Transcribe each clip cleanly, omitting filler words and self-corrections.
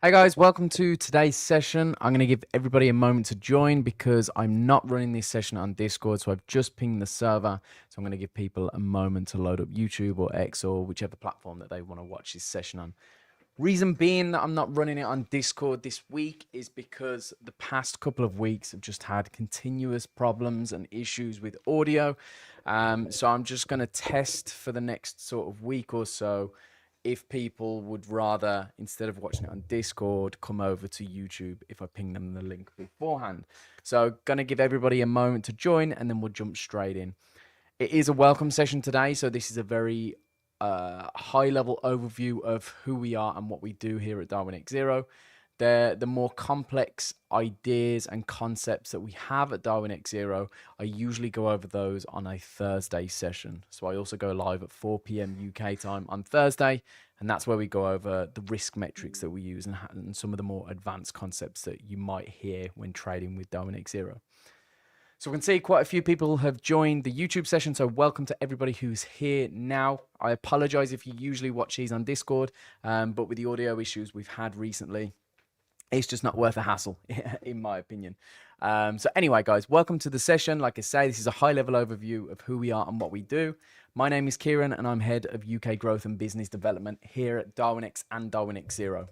Hey guys, welcome to today's session. I'm going to give everybody a moment to join because I'm not running this session on Discord, so I've just pinged the server. So I'm going to give people a moment to load up YouTube or X or whichever platform that they want to watch this session on. Reason being that I'm not running it on Discord this week is because the past couple of weeks have just had continuous problems and issues with audio. So I'm just going to test for the next sort of week or so if people would rather, instead of watching it on Discord, come over to YouTube if I ping them the link beforehand. So going to give everybody a moment to join and then we'll jump straight in. It is a welcome session today, so this is a very high-level overview of who we are and what we do here at Darwinex Zero. The more complex ideas and concepts that we have at Darwinex Zero, I usually go over those on a Thursday session. So I also go live at 4 p.m. UK time on Thursday, and that's where we go over the risk metrics that we use and some of the more advanced concepts that you might hear when trading with Darwinex Zero. So we can see quite a few people have joined the YouTube session. So welcome to everybody who's here now. I apologize if you usually watch these on Discord, but with the audio issues we've had recently, it's just not worth a hassle, in my opinion. So anyway, guys, welcome to the session. Like I say, this is a high-level overview of who we are and what we do. My name is Kieran, and I'm head of UK growth and business development here at Darwinex and Darwinex Zero.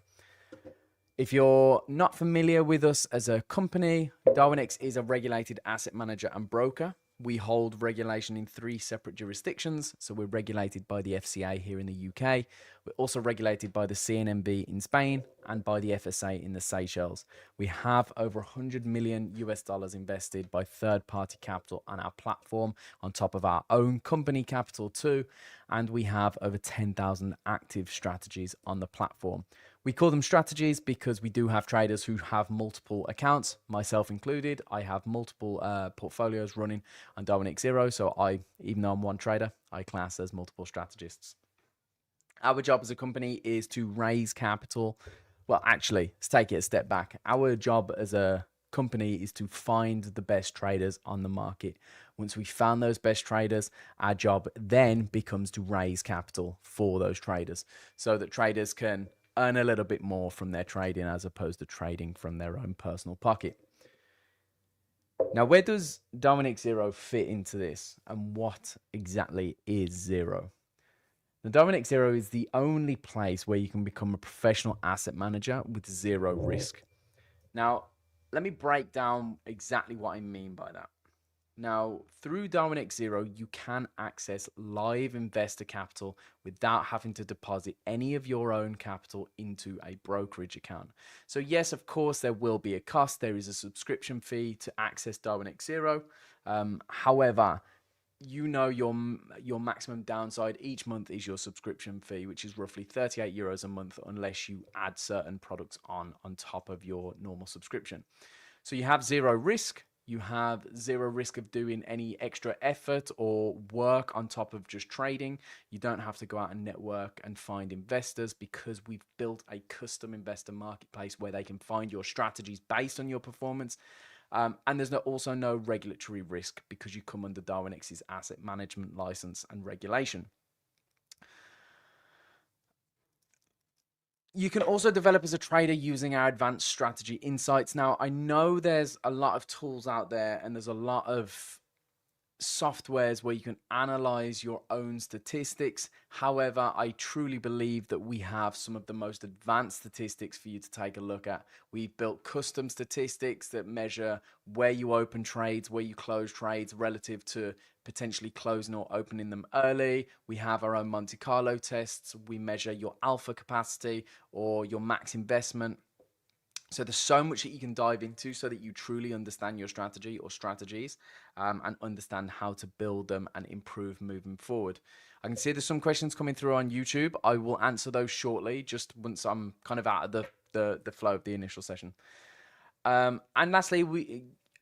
If you're not familiar with us as a company, Darwinex is a regulated asset manager and broker. We hold regulation in 3 separate jurisdictions. So we're regulated by the FCA here in the UK. We're also regulated by the CNMV in Spain and by the FSA in the Seychelles. We have over 100 million US dollars invested by third-party capital on our platform, on top of our own company capital too. And we have over 10,000 active strategies on the platform. We call them strategies because we do have traders who have multiple accounts, myself included. I have multiple portfolios running on Darwinex Zero. So even though I'm one trader, I class as multiple strategists. Our job as a company is to raise capital. Well, actually, let's take it a step back. Our job as a company is to find the best traders on the market. Once we found those best traders, our job then becomes to raise capital for those traders so that traders can earn a little bit more from their trading as opposed to trading from their own personal pocket. Now, where does Darwinex Zero fit into this, and what exactly is Zero? The Darwinex Zero is the only place where you can become a professional asset manager with zero risk. Now, let me break down exactly what I mean by that. Now, through Darwinex Zero, you can access live investor capital without having to deposit any of your own capital into a brokerage account. So yes, of course, there will be a cost. There is a subscription fee to access Darwinex Zero. However, you know your maximum downside each month is your subscription fee, which is roughly 38 euros a month unless you add certain products on top of your normal subscription. So you have zero risk. You have zero risk of doing any extra effort or work on top of just trading. You don't have to go out and network and find investors because we've built a custom investor marketplace where they can find your strategies based on your performance. And there's also no regulatory risk because you come under Darwinex's asset management license and regulation. You can also develop as a trader using our advanced strategy insights. Now, I know there's a lot of tools out there and there's a lot of softwares where you can analyze your own statistics. However, I truly believe that we have some of the most advanced statistics for you to take a look at. We've built custom statistics that measure where you open trades, where you close trades relative to potentially closing or opening them early. We have our own Monte Carlo tests. We measure your alpha capacity or your max investment. So there's so much that you can dive into so that you truly understand your strategy or strategies and understand how to build them and improve moving forward. I can see there's some questions coming through on YouTube. I will answer those shortly, just once I'm kind of out of the flow of the initial session. And lastly,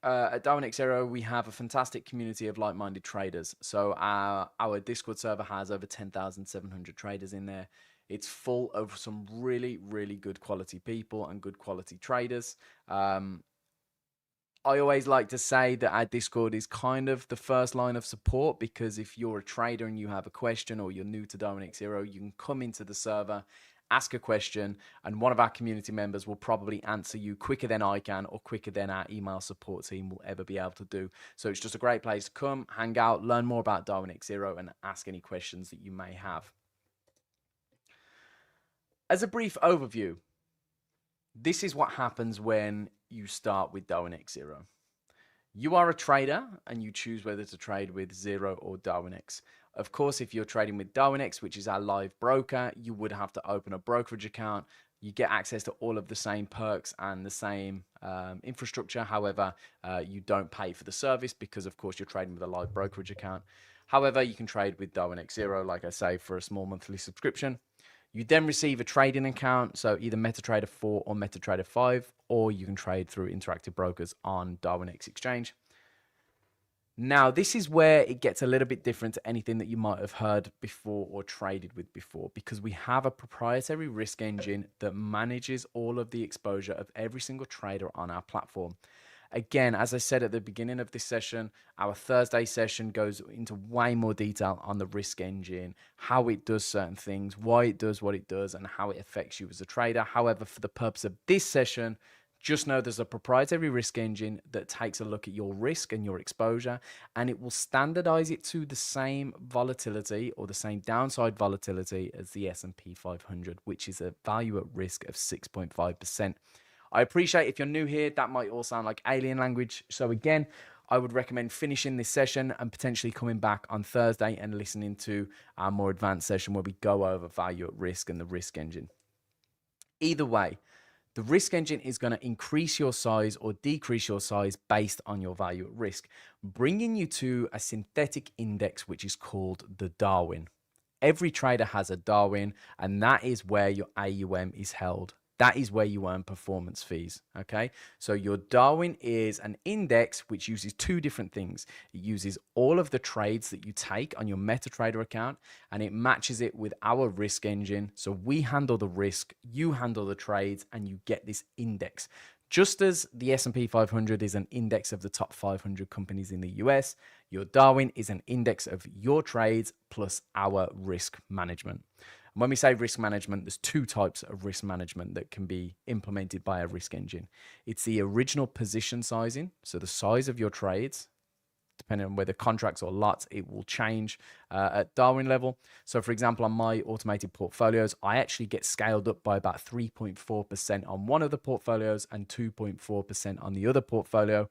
at Darwinex Zero, we have a fantastic community of like-minded traders. So our Discord server has over 10,700 traders in there. It's full of some really, really good quality people and good quality traders. I always like to say that our Discord is kind of the first line of support because if you're a trader and you have a question or you're new to Darwinex Zero, you can come into the server ask a question, and one of our community members will probably answer you quicker than I can or quicker than our email support team will ever be able to do. So it's just a great place to come, hang out, learn more about Darwinex Zero, and ask any questions that you may have. As a brief overview, this is what happens when you start with Darwinex Zero. You are a trader and you choose whether to trade with Zero or Darwinex. Of course, if you're trading with Darwinex, which is our live broker, you would have to open a brokerage account. You get access to all of the same perks and the same infrastructure. However, you don't pay for the service because, of course, you're trading with a live brokerage account. However, you can trade with Darwinex Zero, like I say, for a small monthly subscription. You then receive a trading account, so either MetaTrader 4 or MetaTrader 5, or you can trade through Interactive Brokers on Darwinex Exchange. Now, this is where it gets a little bit different to anything that you might have heard before or traded with before, because we have a proprietary risk engine that manages all of the exposure of every single trader on our platform. Again, as I said at the beginning of this session, our Thursday session goes into way more detail on the risk engine, how it does certain things, why it does what it does, and how it affects you as a trader. However, for the purpose of this session, just know there's a proprietary risk engine that takes a look at your risk and your exposure, and it will standardize it to the same volatility or the same downside volatility as the S&P 500, which is a value at risk of 6.5%. I appreciate if you're new here, that might all sound like alien language. So again, I would recommend finishing this session and potentially coming back on Thursday and listening to our more advanced session where we go over value at risk and the risk engine. Either way, the risk engine is going to increase your size or decrease your size based on your value at risk, bringing you to a synthetic index, which is called the Darwin. Every trader has a Darwin, and that is where your AUM is held. That is where you earn performance fees, okay? So your Darwin is an index which uses two different things. It uses all of the trades that you take on your MetaTrader account, and it matches it with our risk engine. So we handle the risk, you handle the trades, and you get this index. Just as the S&P 500 is an index of the top 500 companies in the US, your Darwin is an index of your trades plus our risk management. When we say risk management, there's two types of risk management that can be implemented by a risk engine. It's the original position sizing, so the size of your trades, depending on whether contracts or lots, it will change at Darwin level. So for example, on my automated portfolios, I actually get scaled up by about 3.4% on one of the portfolios and 2.4% on the other portfolio.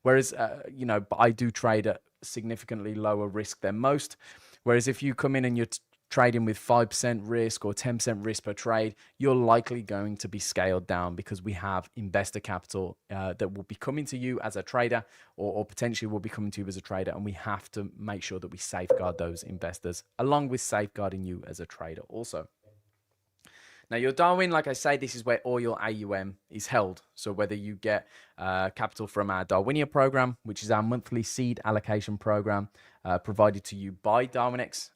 Whereas, I do trade at significantly lower risk than most. Whereas if you come in and you're trading with 5% risk or 10% risk per trade, you're likely going to be scaled down because we have investor capital that will be coming to you as a trader or potentially will be coming to you as a trader, and we have to make sure that we safeguard those investors along with safeguarding you as a trader also. Now, your Darwin, like I say, this is where all your AUM is held. So whether you get capital from our DarwinIA program, which is our monthly seed allocation program provided to you by Darwinex,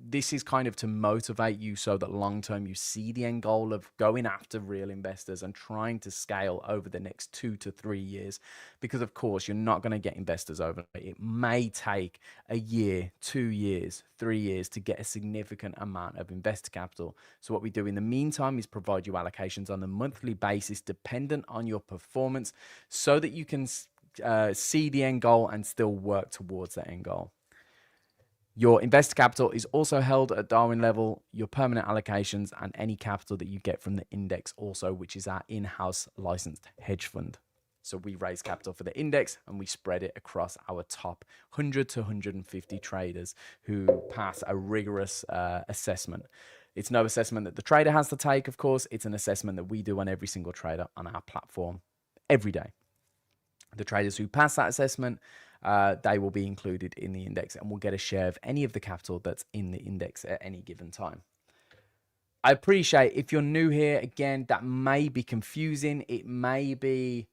this is kind of to motivate you so that long term you see the end goal of going after real investors and trying to scale over the next 2 to 3 years. Because of course, you're not going to get investors overnight. It may take a year, 2 years, 3 years to get a significant amount of investor capital. So what we do in the meantime is provide you allocations on a monthly basis dependent on your performance so that you can see the end goal and still work towards that end goal. Your investor capital is also held at Darwin level, your permanent allocations, and any capital that you get from the index also, which is our in-house licensed hedge fund. So we raise capital for the index and we spread it across our top 100 to 150 traders who pass a rigorous assessment. It's no assessment that the trader has to take, of course. It's an assessment that we do on every single trader on our platform every day. The traders who pass that assessment, they will be included in the index and will get a share of any of the capital that's in the index at any given time. I appreciate if you're new here, again, that may be confusing. It may be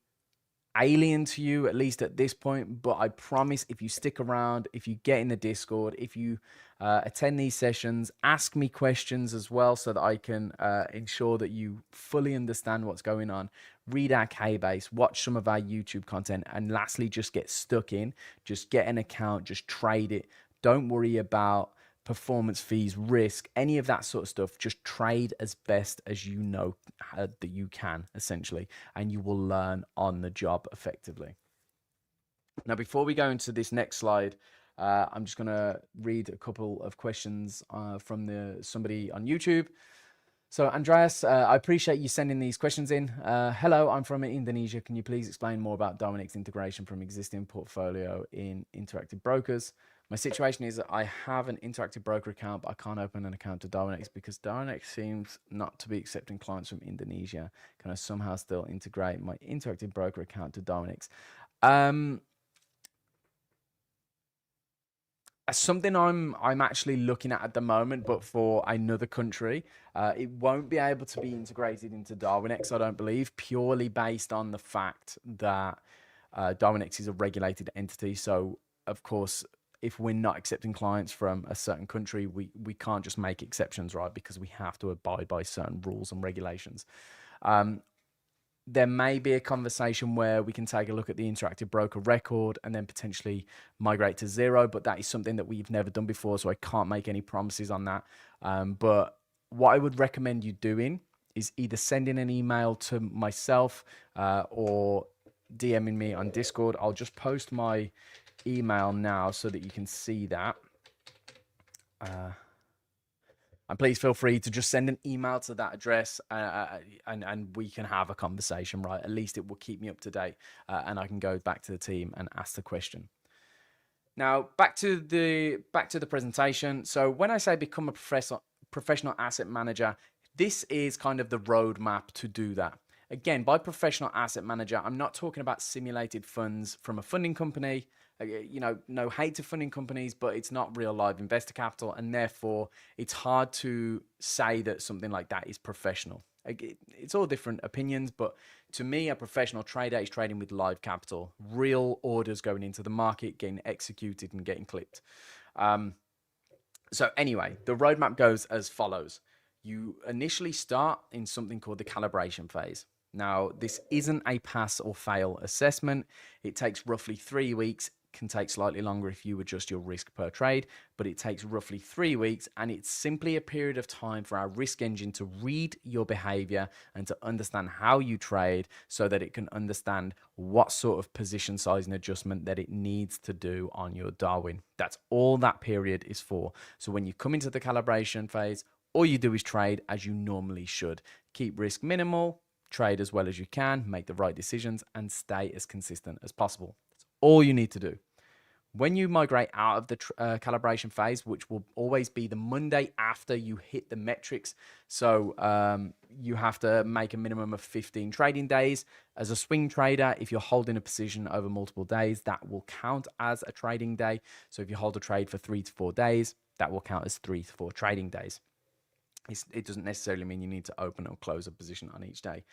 alien to you, at least at this point, but I promise if you stick around, if you get in the Discord, if you attend these sessions, ask me questions as well so that I can ensure that you fully understand what's going on. Read our K-base, watch some of our YouTube content, and lastly, just get stuck in. Just get an account, just trade it. Don't worry about performance fees, risk, any of that sort of stuff. Just trade as best as you know that you can, essentially, and you will learn on the job effectively. Now, before we go into this next slide, I'm just going to read a couple of questions from somebody on YouTube. So, Andreas, I appreciate you sending these questions in. Hello, I'm from Indonesia. Can you please explain more about Darwinex integration from existing portfolio in Interactive Brokers? My situation is that I have an Interactive Broker account, but I can't open an account to Darwinex because Darwinex seems not to be accepting clients from Indonesia. Can I somehow still integrate my Interactive Broker account to Darwinex? Something I'm actually looking at the moment, but for another country. It won't be able to be integrated into Darwinex, I don't believe, purely based on the fact that Darwinex is a regulated entity. So, of course, if we're not accepting clients from a certain country, we can't just make exceptions, right? Because we have to abide by certain rules and regulations. There may be a conversation where we can take a look at the Interactive Broker record and then potentially migrate to Zero, but that is something that we've never done before, so I can't make any promises on that. But what I would recommend you doing is either sending an email to myself or DMing me on Discord. I'll just post my email now so that you can see that. And please feel free to just send an email to that address and we can have a conversation, right? At least it will keep me up to date and I can go back to the team and ask the question. Now, back to the presentation. So when I say become a professional asset manager, this is kind of the roadmap to do that. Again, by professional asset manager, I'm not talking about simulated funds from a funding company. You know, no hate to funding companies, but it's not real live investor capital, and therefore it's hard to say that something like that is professional. It's all different opinions, but to me, a professional trader is trading with live capital, real orders going into the market, getting executed and getting clipped. So anyway, the roadmap goes as follows. You initially start in something called the calibration phase. Now, this isn't a pass or fail assessment. It takes roughly 3 weeks. Can take slightly longer if you adjust your risk per trade, but it takes roughly 3 weeks, and it's simply a period of time for our risk engine to read your behavior and to understand how you trade so that it can understand what sort of position sizing adjustment that it needs to do on your Darwin. That's all that period is for. So when you come into the calibration phase, all you do is trade as you normally should. Keep risk minimal, trade as well as you can, make the right decisions, and stay as consistent as possible. That's all you need to do. When you migrate out of the calibration phase, which will always be the Monday after you hit the metrics, so you have to make a minimum of 15 trading days. As a swing trader, if you're holding a position over multiple days, that will count as a trading day. So if you hold a trade for 3 to 4 days, that will count as 3 to 4 trading days. It doesn't necessarily mean you need to open or close a position on each day.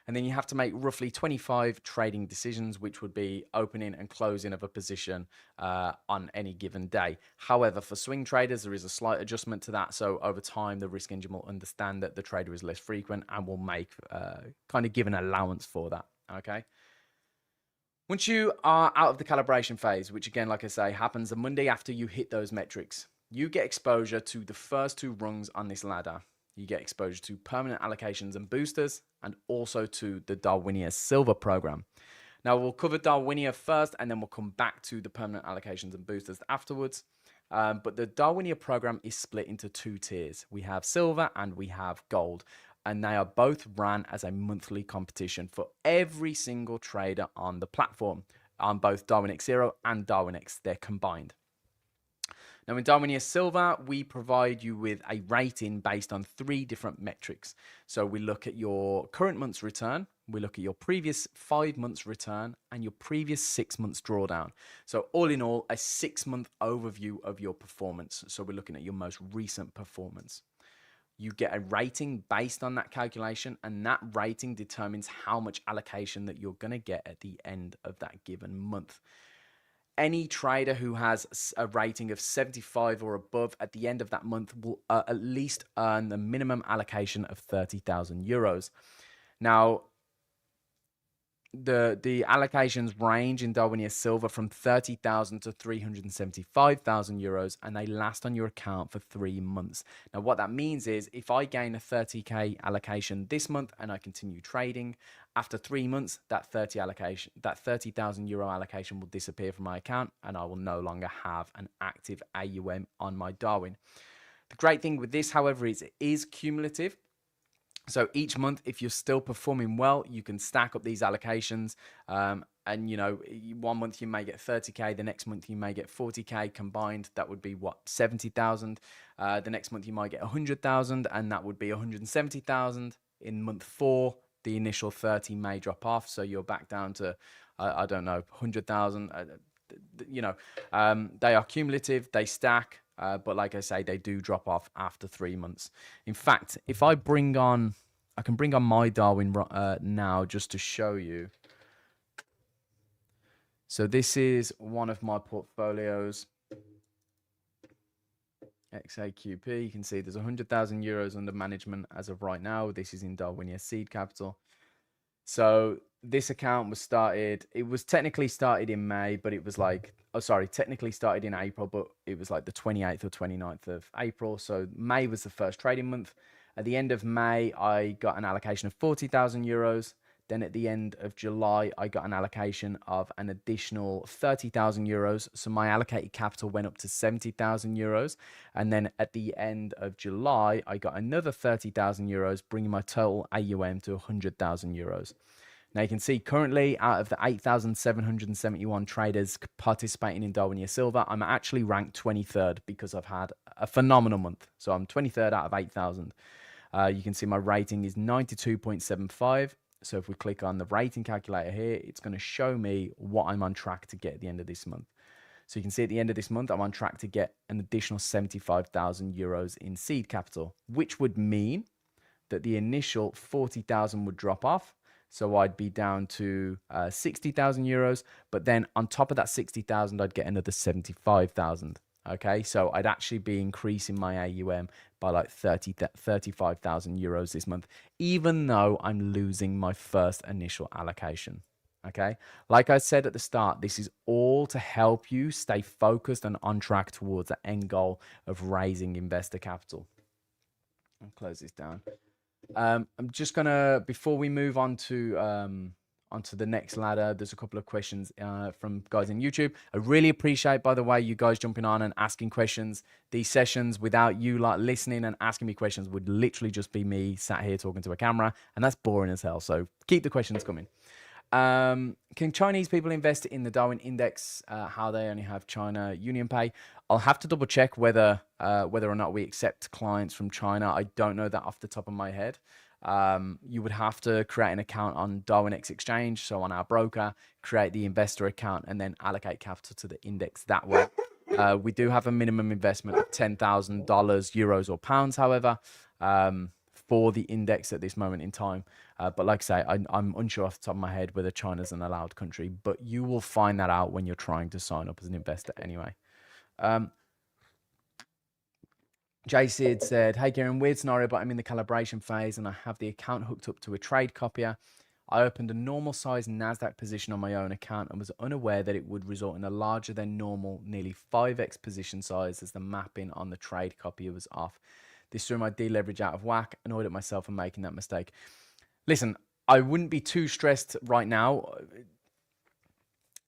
And then you have to make roughly 25 trading decisions, which would be opening and closing of a position on any given day. However, for swing traders, there is a slight adjustment to that. So over time, the risk engine will understand that the trader is less frequent and will make kind of give an allowance for that. Okay. Once you are out of the calibration phase, which again, like I say, happens the Monday after you hit those metrics, you get exposure to the first 2 rungs on this ladder. You get exposure to permanent allocations and boosters, and also to the DarwinIA Silver program. Now, we'll cover DarwinIA first, and then we'll come back to the permanent allocations and boosters afterwards. But the DarwinIA program is split into 2 tiers. We have Silver and we have Gold, and they are both run as a monthly competition for every single trader on the platform, on both Darwinex Zero and Darwinex. They're combined. Now, in DarwinIA Silver, we provide you with a rating based on 3 different metrics. So we look at your current month's return, we look at your previous 5 months return, and your previous 6 months drawdown. So all in all, a 6-month overview of your performance. So we're looking at your most recent performance. You get a rating based on that calculation, and that rating determines how much allocation that you're going to get at the end of that given month. Any trader who has a rating of 75 or above at the end of that month will at least earn the minimum allocation of 30,000 euros. Now, the allocations range in DarwinIA Silver from 30,000 to 375,000 euros, and they last on your account for 3 months. Now, what that means is if I gain a 30k allocation this month and I continue trading, after 3 months, that 30,000 euro allocation will disappear from my account, and I will no longer have an active AUM on my Darwin. The great thing with this, however, is it is cumulative. So each month, if you're still performing well, you can stack up these allocations. And, you know, 1 month you may get 30k, the next month you may get 40k combined. That would be what, 70,000. The next month you might get 100,000, and that would be 170,000. In month 4, the initial 30 may drop off. So you're back down to, I don't know, 100,000. You know, they are cumulative, they stack. But like I say, they do drop off after 3 months. In fact, if I bring on, I can bring on my Darwin now just to show you. So this is one of my portfolios, XAQP. You can see there's 100,000 euros under management as of right now. This is in DarwinIA Seed Capital. So this account was started, it was technically started in May, but it was like, oh, sorry, technically started in April, but it was like the 28th or 29th of April. So May was the first trading month. At the end of May, I got an allocation of 40,000 euros. Then at the end of July, I got an allocation of an additional 30,000 euros. So my allocated capital went up to 70,000 euros. And then at the end of July, I got another 30,000 euros, bringing my total AUM to 100,000 euros. Now you can see currently out of the 8,771 traders participating in DarwinIA Silver, I'm actually ranked 23rd because I've had a phenomenal month. So I'm 23rd out of 8,000. You can see my rating is 92.75. So if we click on the rating calculator here, it's going to show me what I'm on track to get at the end of this month. So you can see at the end of this month, I'm on track to get an additional 75,000 euros in seed capital, which would mean that the initial 40,000 would drop off. So I'd be down to 60,000 euros, but then on top of that 60,000, I'd get another 75,000. Okay, so I'd actually be increasing my AUM by like 35,000 euros this month, even though I'm losing my first initial allocation. Okay, like I said at the start, this is all to help you stay focused and on track towards the end goal of raising investor capital. I'll close this down. I'm just gonna, before we move on to onto the next ladder, there's a couple of questions from guys in YouTube. I really appreciate, by the way, you guys jumping on and asking questions. These sessions, without you like listening and asking me questions, would literally just be me sat here talking to a camera, and that's boring as hell. So keep the questions coming. Can Chinese people invest in the Darwin Index? How they only have China UnionPay? I'll have to double check whether or not we accept clients from China. I don't know that off the top of my head. You would have to create an account on Darwinex Exchange, so on our broker, create the investor account, and then allocate capital to the index that way. We do have a minimum investment of $10,000, euros, or pounds, however, for the index at this moment in time. But like I say, I'm unsure off the top of my head whether China's an allowed country, but you will find that out when you're trying to sign up as an investor anyway. JSid said, hey Kieran, weird scenario, but I'm in the calibration phase and I have the account hooked up to a trade copier. I opened a normal size NASDAQ position on my own account and was unaware that it would result in a larger than normal, nearly 5x position size as the mapping on the trade copier was off. This threw my deleverage out of whack, annoyed at myself for making that mistake. Listen, I wouldn't be too stressed right now.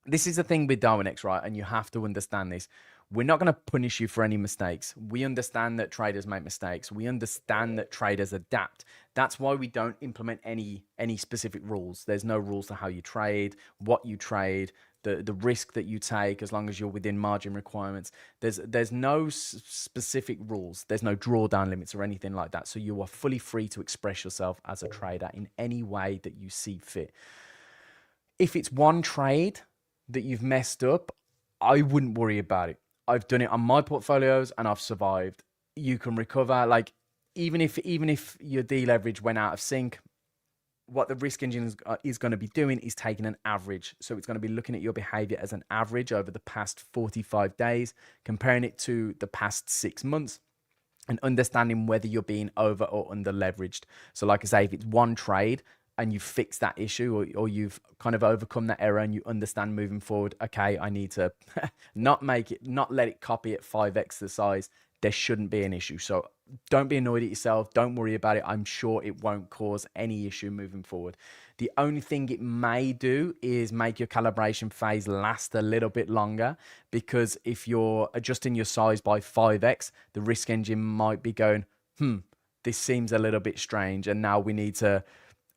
This is the thing with Darwinex, right? And you have to understand this. We're not going to punish you for any mistakes. We understand that traders make mistakes. We understand that traders adapt. That's why we don't implement any specific rules. There's no rules to how you trade, what you trade, the risk that you take, as long as you're within margin requirements. There's no specific rules. There's no drawdown limits or anything like that. So you are fully free to express yourself as a trader in any way that you see fit. If it's one trade that you've messed up, I wouldn't worry about it. I've done it on my portfolios and I've survived. You can recover. Like even if your deleverage went out of sync, what the risk engine is going to be doing is taking an average. So it's going to be looking at your behavior as an average over the past 45 days, comparing it to the past 6 months, and understanding whether you're being over or under leveraged. So like I say, if it's one trade, and you fix that issue, or you've kind of overcome that error and you understand moving forward, okay, I need to not let it copy at 5x the size, there shouldn't be an issue. So don't be annoyed at yourself. Don't worry about it. I'm sure it won't cause any issue moving forward. The only thing it may do is make your calibration phase last a little bit longer, because if you're adjusting your size by 5x, the risk engine might be going, this seems a little bit strange, and now we need to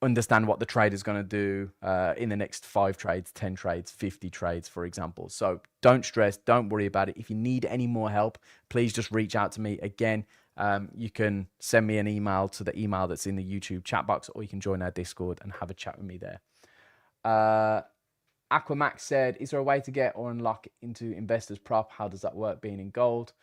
understand what the trader's going to do in the next 5 trades, 10 trades, 50 trades, for example. So don't stress, don't worry about it. If you need any more help, please just reach out to me. Again, you can send me an email to the email that's in the YouTube chat box, or you can join our Discord and have a chat with me there. Aquamax said, is there a way to get or unlock into investors prop? How does that work being in gold?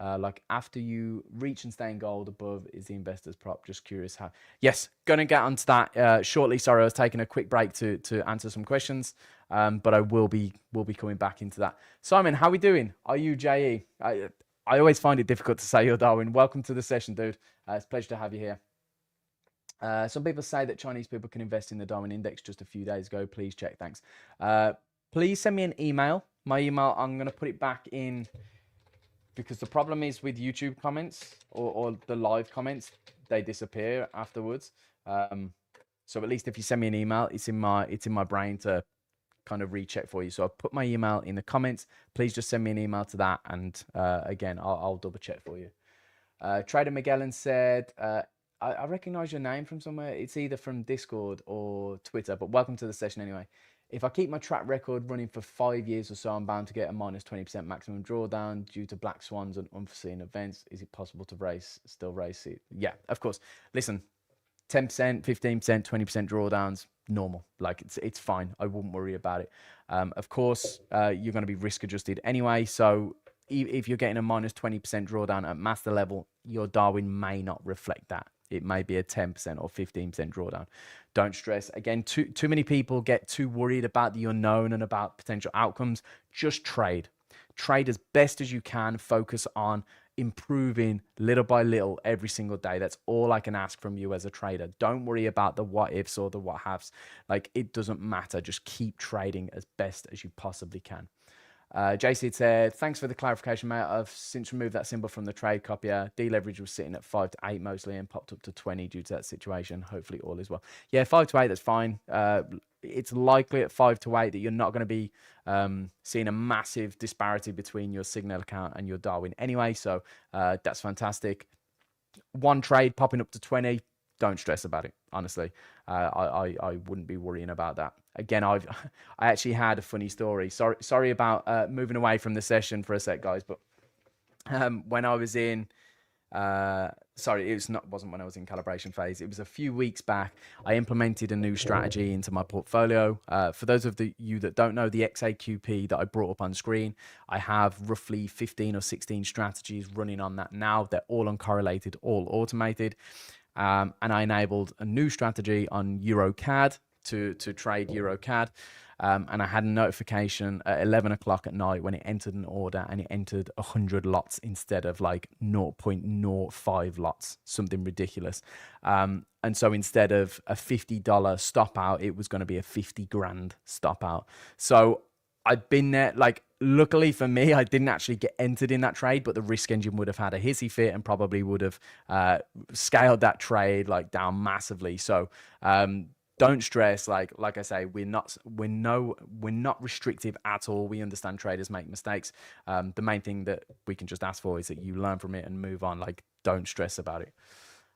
Like after you reach and stay in gold above is the investors prop? Just curious how. Yes, going to get onto that shortly. Sorry, I was taking a quick break to answer some questions, but I will be coming back into that. Simon, how we doing? Are you JE? I always find it difficult to say you're Darwin. Welcome to the session, dude. It's a pleasure to have you here. Some people say that Chinese people can invest in the Darwin Index just a few days ago. Please check. Thanks. Please send me an email. My email, I'm going to put it back in, because the problem is with YouTube comments or the live comments, they disappear afterwards. So at least if you send me an email, it's in my brain to kind of recheck for you. So I've put my email in the comments. Please just send me an email to that, and again, I'll double check for you. Trader Magellan said, I recognize your name from somewhere. It's either from Discord or Twitter, but welcome to the session anyway. If I keep my track record running for 5 years or so, I'm bound to get a minus 20% maximum drawdown due to black swans and unforeseen events. Is it possible to still race it? Yeah, of course. Listen, 10%, 15%, 20% drawdowns, normal. Like it's fine. I wouldn't worry about it. Of course, you're going to be risk adjusted anyway. So if you're getting a minus 20% drawdown at master level, your Darwin may not reflect that. It may be a 10% or 15% drawdown. Don't stress. Again, too many people get too worried about the unknown and about potential outcomes. Just trade. Trade as best as you can. Focus on improving little by little every single day. That's all I can ask from you as a trader. Don't worry about the what ifs or the what haves. Like, it doesn't matter. Just keep trading as best as you possibly can. JC said, thanks for the clarification, mate. I've since removed that symbol from the trade copier. Deleverage was sitting at 5 to 8 mostly and popped up to 20 due to that situation. Hopefully all is well. Yeah, 5 to 8, that's fine. It's likely at 5 to 8 that you're not going to be seeing a massive disparity between your Signal account and your Darwin anyway. So that's fantastic. One trade popping up to 20. Don't stress about it. Honestly, I wouldn't be worrying about that. Again, I actually had a funny story. Sorry about moving away from the session for a sec, guys. But when I was in, sorry, wasn't when I was in calibration phase. It was a few weeks back. I implemented a new strategy into my portfolio. For those of you that don't know, the XAQP that I brought up on screen, I have roughly 15 or 16 strategies running on that now. They're all uncorrelated, all automated. And I enabled a new strategy on EuroCAD to trade EuroCAD. And I had a notification at 11 o'clock at night when it entered an order, and it entered 100 lots instead of like 0.05 lots, something ridiculous. And so instead of a $50 stop out, it was going to be a 50 grand stop out. So I'd been there, like, luckily for me, I didn't actually get entered in that trade, but the risk engine would have had a hissy fit and probably would have scaled that trade like down massively. So don't stress. Like I say, we're not restrictive at all. We understand traders make mistakes. The main thing that we can just ask for is that you learn from it and move on. Like, don't stress about it.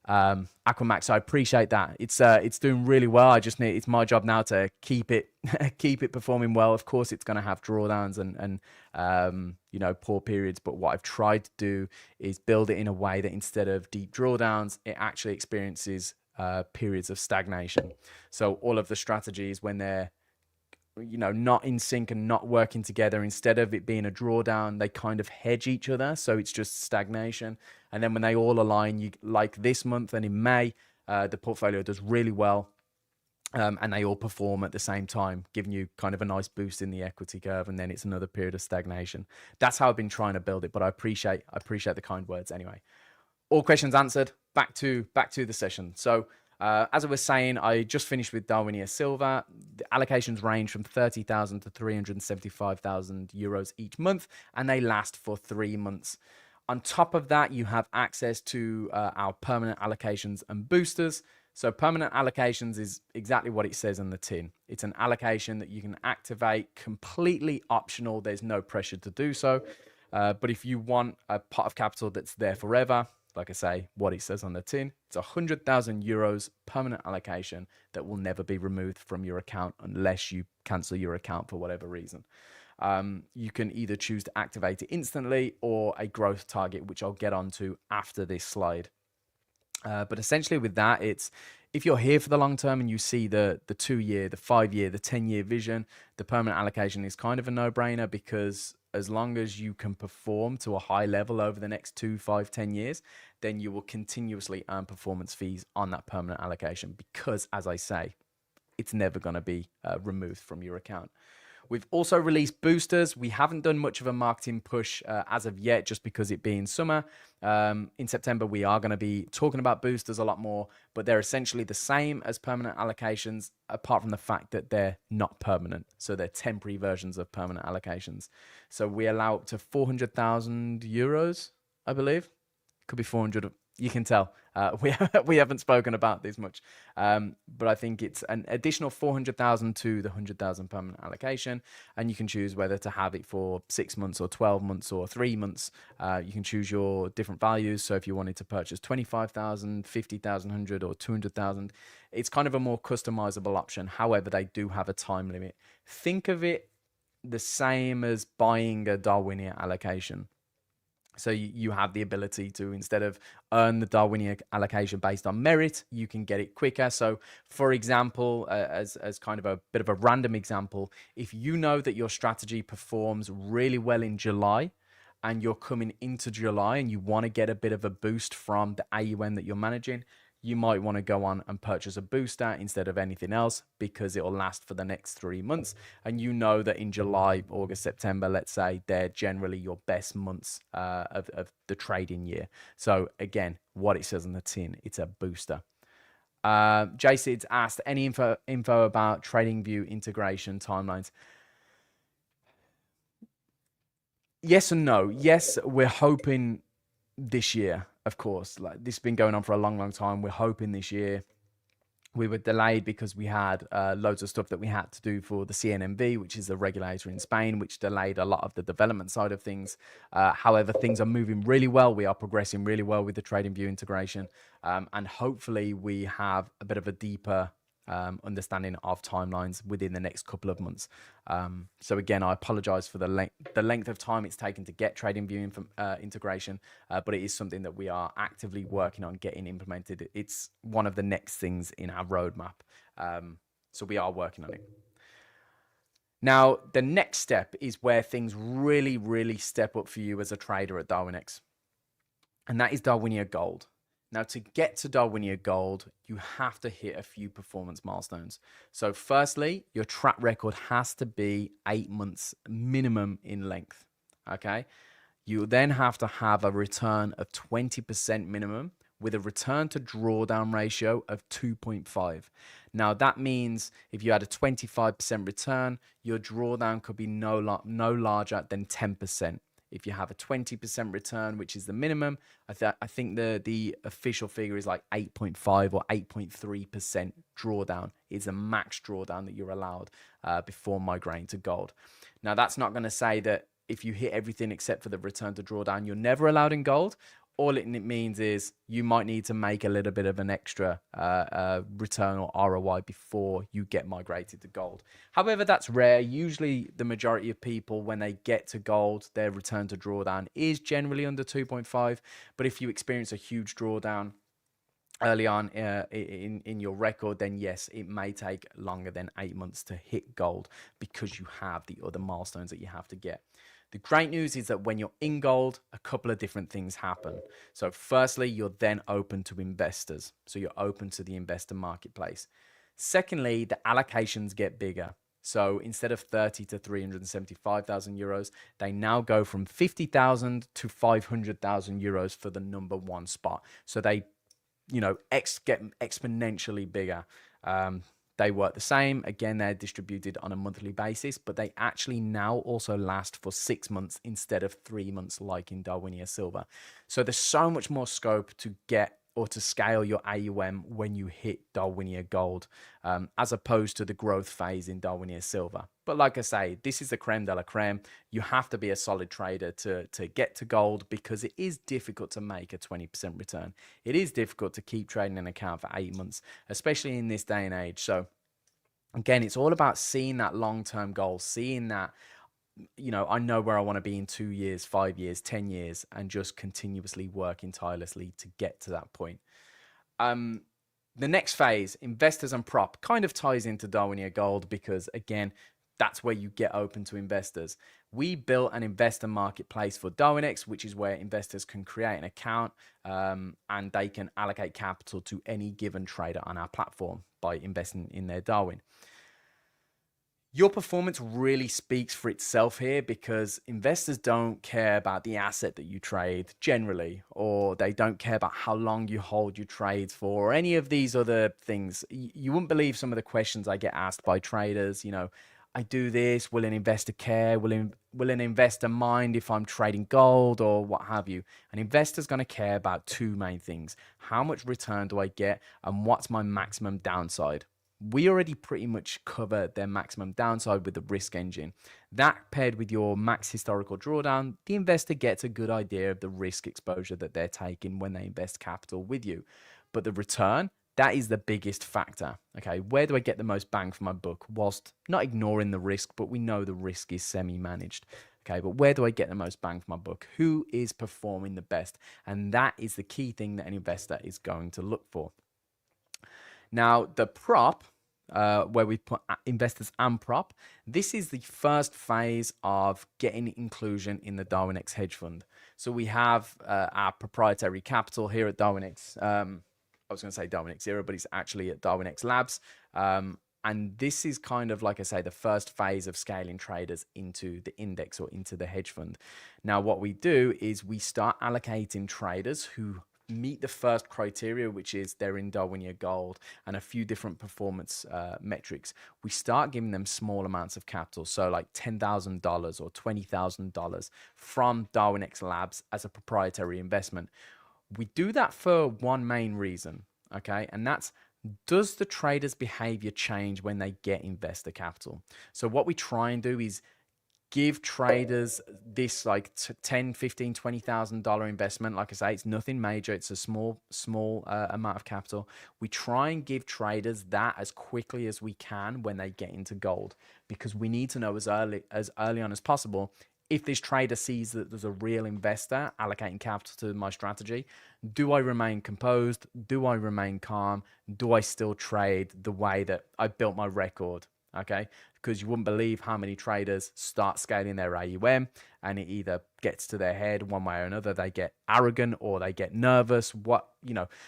Aquamax, I appreciate that. It's doing really well. It's my job now to keep it performing well. Of course, it's going to have drawdowns and poor periods, but what I've tried to do is build it in a way that instead of deep drawdowns, it actually experiences periods of stagnation. So all of the strategies, when they're not in sync and not working together, instead of it being a drawdown, they kind of hedge each other. So it's just stagnation. And then when they all align, like this month and in May, the portfolio does really well. And they all perform at the same time, giving you kind of a nice boost in the equity curve. And then it's another period of stagnation. That's how I've been trying to build it. But I appreciate the kind words anyway. All questions answered. Back to the session. So As I was saying, I just finished with DarwinIA Silver. The allocations range from 30,000 to 375,000 euros each month, and they last for 3 months. On top of that, you have access to our permanent allocations and boosters. So permanent allocations is exactly what it says on the tin. It's an allocation that you can activate, completely optional. There's no pressure to do so. But if you want a pot of capital that's there forever, like I say, what it says on the tin, it's 100,000 euros permanent allocation that will never be removed from your account unless you cancel your account for whatever reason. You can either choose to activate it instantly or a growth target, which I'll get onto after this slide. But essentially with that, it's if you're here for the long term and you see the 2-year, the 5-year, the 10-year vision, the permanent allocation is kind of a no-brainer, because as long as you can perform to a high level over the next 2, 5, 10 years, then you will continuously earn performance fees on that permanent allocation, because, as I say, it's never going to be removed from your account. We've also released boosters. We haven't done much of a marketing push as of yet, just because it being summer. In September, we are going to be talking about boosters a lot more, but they're essentially the same as permanent allocations, apart from the fact that they're not permanent. So they're temporary versions of permanent allocations. So we allow up to 400,000 euros, I believe. Could be 400. You can tell we haven't spoken about this much, but I think it's an additional 400,000 to the 100,000 permanent allocation, and you can choose whether to have it for 6 months or 12 months or 3 months. You can choose your different values. So if you wanted to purchase 25,000, 50,000, 100, or 200,000, it's kind of a more customizable option. However, they do have a time limit. Think of it the same as buying a DarwinIA allocation. So you have the ability to, instead of earn the DarwinIA allocation based on merit, you can get it quicker. So for example, as kind of a bit of a random example, if you know that your strategy performs really well in July and you're coming into July and you want to get a bit of a boost from the AUM that you're managing, you might want to go on and purchase a booster instead of anything else, because it will last for the next 3 months. And you know that in July, August, September, let's say, they're generally your best months of the trading year. So again, what it says on the tin, it's a booster. JCID's asked, any info about TradingView integration timelines? Yes and no. Yes, we're hoping this year. Of course, like this has been going on for a long time. We're hoping this year. We were delayed because we had loads of stuff that we had to do for the CNMV, which is the regulator in Spain, which delayed a lot of the development side of things. However, things are moving really well. We are progressing really well with the TradingView integration, and hopefully we have a bit of a deeper understanding of timelines within the next couple of months. So again, I apologize for the length of time it's taken to get TradingView integration, but it is something that we are actively working on getting implemented. It's one of the next things in our roadmap. So we are working on it. Now, the next step is where things really step up for you as a trader at Darwinex, and that is DarwinIA Gold. Now, to get to DarwinIA Gold, you have to hit a few performance milestones. So firstly, your track record has to be 8 months minimum in length, okay? You then have to have a return of 20% minimum with a return to drawdown ratio of 2.5. Now, that means if you had a 25% return, your drawdown could be no larger than 10%. If you have a 20% return, which is the minimum, I think the official figure is like 8.5 or 8.3% drawdown is a max drawdown that you're allowed before migrating to gold. Now, that's not going to say that if you hit everything except for the return to drawdown, you're never allowed in gold. All it means is you might need to make a little bit of an extra return or ROI before you get migrated to gold. However, that's rare. Usually the majority of people, when they get to gold, their return to drawdown is generally under 2.5. But if you experience a huge drawdown early on in your record, then yes, it may take longer than 8 months to hit gold, because you have the other milestones that you have to get. The great news is that when you're in gold, a couple of different things happen. So firstly, you're then open to investors. So you're open to the investor marketplace. Secondly, the allocations get bigger. So instead of 30 to 375,000 euros, they now go from 50,000 to 500,000 euros for the number one spot. So they get exponentially bigger. They work the same. Again, they're distributed on a monthly basis, but they actually now also last for 6 months instead of 3 months like in DarwinIA Silver. So there's so much more scope to get or to scale your AUM when you hit DarwinIA Gold, as opposed to the growth phase in DarwinIA Silver. But like I say, this is the creme de la creme. You have to be a solid trader to get to gold, because it is difficult to make a 20% return. It is difficult to keep trading an account for 8 months, especially in this day and age. So again, it's all about seeing that long-term goal, seeing that, I know where I want to be in 2 years, 5 years, 10 years, and just continuously working tirelessly to get to that point. The next phase, investors and prop, kind of ties into DarwinIA Gold, because again, that's where you get open to investors. We built an investor marketplace for Darwinex, which is where investors can create an account, and they can allocate capital to any given trader on our platform by investing in their Darwin. Your performance really speaks for itself here, because investors don't care about the asset that you trade generally, or they don't care about how long you hold your trades for, or any of these other things. You wouldn't believe some of the questions I get asked by traders. I do this. Will an investor care? Will an investor mind if I'm trading gold or what have you? An investor's going to care about two main things. How much return do I get, and what's my maximum downside? We already pretty much cover their maximum downside with the risk engine. That paired with your max historical drawdown, the investor gets a good idea of the risk exposure that they're taking when they invest capital with you. But the return, that is the biggest factor. Okay, where do I get the most bang for my buck, whilst not ignoring the risk, but we know the risk is semi-managed. Okay, but where do I get the most bang for my buck? Who is performing the best? And that is the key thing that an investor is going to look for. Now, the prop, where we put investors and prop, this is the first phase of getting inclusion in the Darwinex hedge fund. So we have our proprietary capital here at Darwinex. I was going to say Darwinex Zero, but it's actually at Darwinex Labs. And this is kind of, like I say, the first phase of scaling traders into the index or into the hedge fund. Now, what we do is we start allocating traders who meet the first criteria, which is they're in DarwinIA Gold and a few different performance metrics. We start giving them small amounts of capital, so like $10,000 or $20,000 from Darwinex Labs as a proprietary investment. We do that for one main reason, okay? And that's, does the trader's behavior change when they get investor capital? So what we try and do is give traders this like $10, $15, $20,000 investment. Like I say, it's nothing major. It's a small amount of capital. We try and give traders that as quickly as we can when they get into gold, because we need to know as early on as possible if this trader sees that there's a real investor allocating capital to my strategy. Do I remain composed? Do I remain calm? Do I still trade the way that I built my record? Okay, because you wouldn't believe how many traders start scaling their AUM and it either gets to their head one way or another. They get arrogant or they get nervous.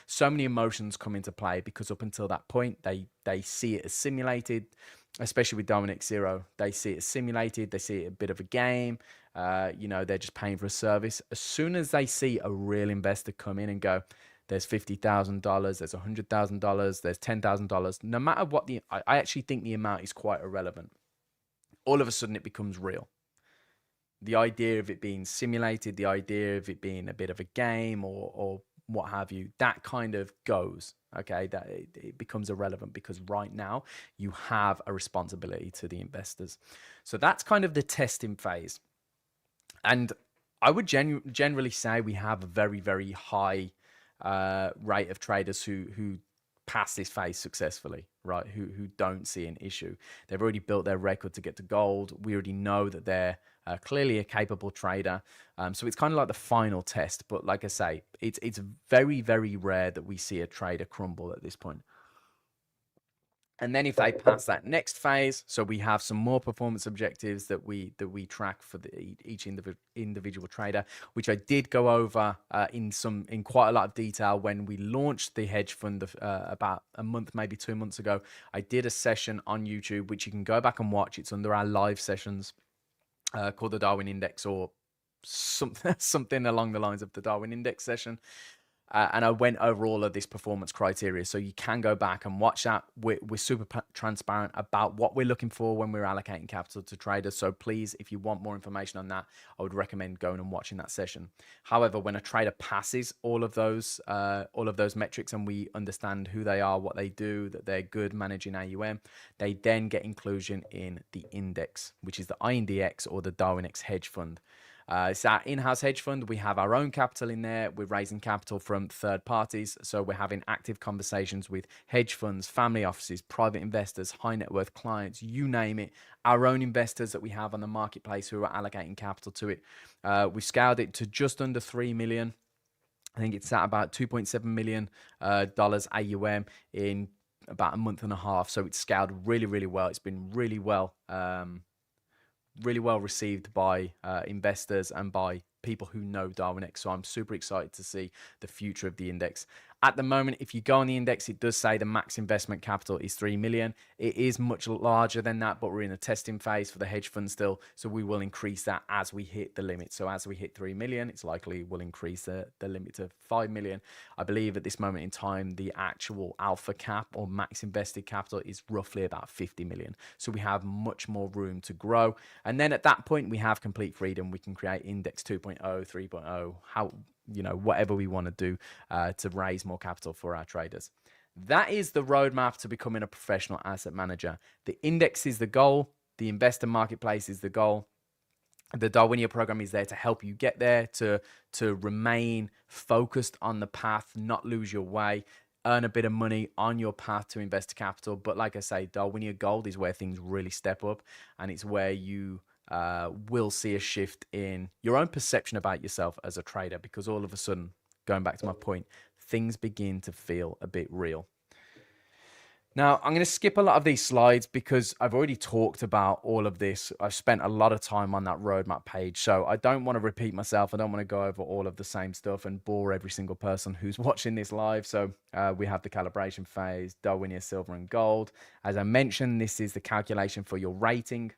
So many emotions come into play, because up until that point, they see it as simulated, especially with Darwinex Zero. They see it as simulated. They see it a bit of a game. They're just paying for a service. As soon as they see a real investor come in and go, there's $50,000, there's $100,000, there's $10,000. No matter what I actually think the amount is quite irrelevant. All of a sudden it becomes real. The idea of it being simulated, the idea of it being a bit of a game or what have you, that kind of goes, okay? That it becomes irrelevant, because right now you have a responsibility to the investors. So that's kind of the testing phase. And I would generally say we have a very, very high rate of traders who pass this phase successfully, right? Who don't see an issue. They've already built their record to get to gold. We already know that they're clearly a capable trader. So it's kind of like the final test. But like I say, it's very, very rare that we see a trader crumble at this point. And then if they pass that next phase, so we have some more performance objectives that we track for each individual trader, which I did go over in quite a lot of detail when we launched the hedge fund about a month, maybe 2 months ago. I did a session on YouTube, which you can go back and watch. It's under our live sessions called the Darwin Index, or something along the lines of the Darwin Index session. And I went over all of this performance criteria. So you can go back and watch that. We're super transparent about what we're looking for when we're allocating capital to traders. So please, if you want more information on that, I would recommend going and watching that session. However, when a trader passes all of those metrics and we understand who they are, what they do, that they're good managing AUM, they then get inclusion in the index, which is the INDX or the Darwinex hedge fund. It's our in-house hedge fund. We have our own capital in there. We're raising capital from third parties. So we're having active conversations with hedge funds, family offices, private investors, high net worth clients, you name it. Our own investors that we have on the marketplace who are allocating capital to it. We scaled it to just under 3 million. I think it's at about $2.7 million AUM in about a month and a half. So it's scaled really, really well. It's been really well received by investors and by people who know Darwinex. So I'm super excited to see the future of the index. At the moment, if you go on the index, it does say the max investment capital is 3 million. It is much larger than that, but we're in a testing phase for the hedge fund still. So we will increase that as we hit the limit. So as we hit 3 million, it's likely we'll increase the limit to 5 million. I believe at this moment in time, the actual alpha cap or max invested capital is roughly about 50 million. So we have much more room to grow. And then at that point, we have complete freedom. We can create index 2.0, 3.0, whatever we want to do to raise more capital for our traders. That is the roadmap to becoming a professional asset manager. The index is the goal. The investor marketplace is the goal. The DarwinIA program is there to help you get there, to remain focused on the path, not lose your way, earn a bit of money on your path to investor capital. But like I say, DarwinIA Gold is where things really step up, and it's where you will see a shift in your own perception about yourself as a trader, because all of a sudden, going back to my point, things begin to feel a bit real. Now, I'm going to skip a lot of these slides because I've already talked about all of this. I've spent a lot of time on that roadmap page, so I don't want to repeat myself. I don't want to go over all of the same stuff and bore every single person who's watching this live. So we have the calibration phase, DarwinIA Silver and Gold. As I mentioned, this is the calculation for your rating.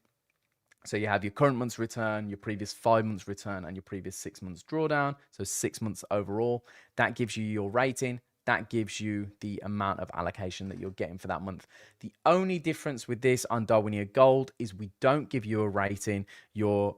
So you have your current month's return, your previous 5 months return, and your previous 6 months drawdown. So 6 months overall. That gives you your rating. That gives you the amount of allocation that you're getting for that month. The only difference with this on DarwinIA Gold is we don't give you a rating. Your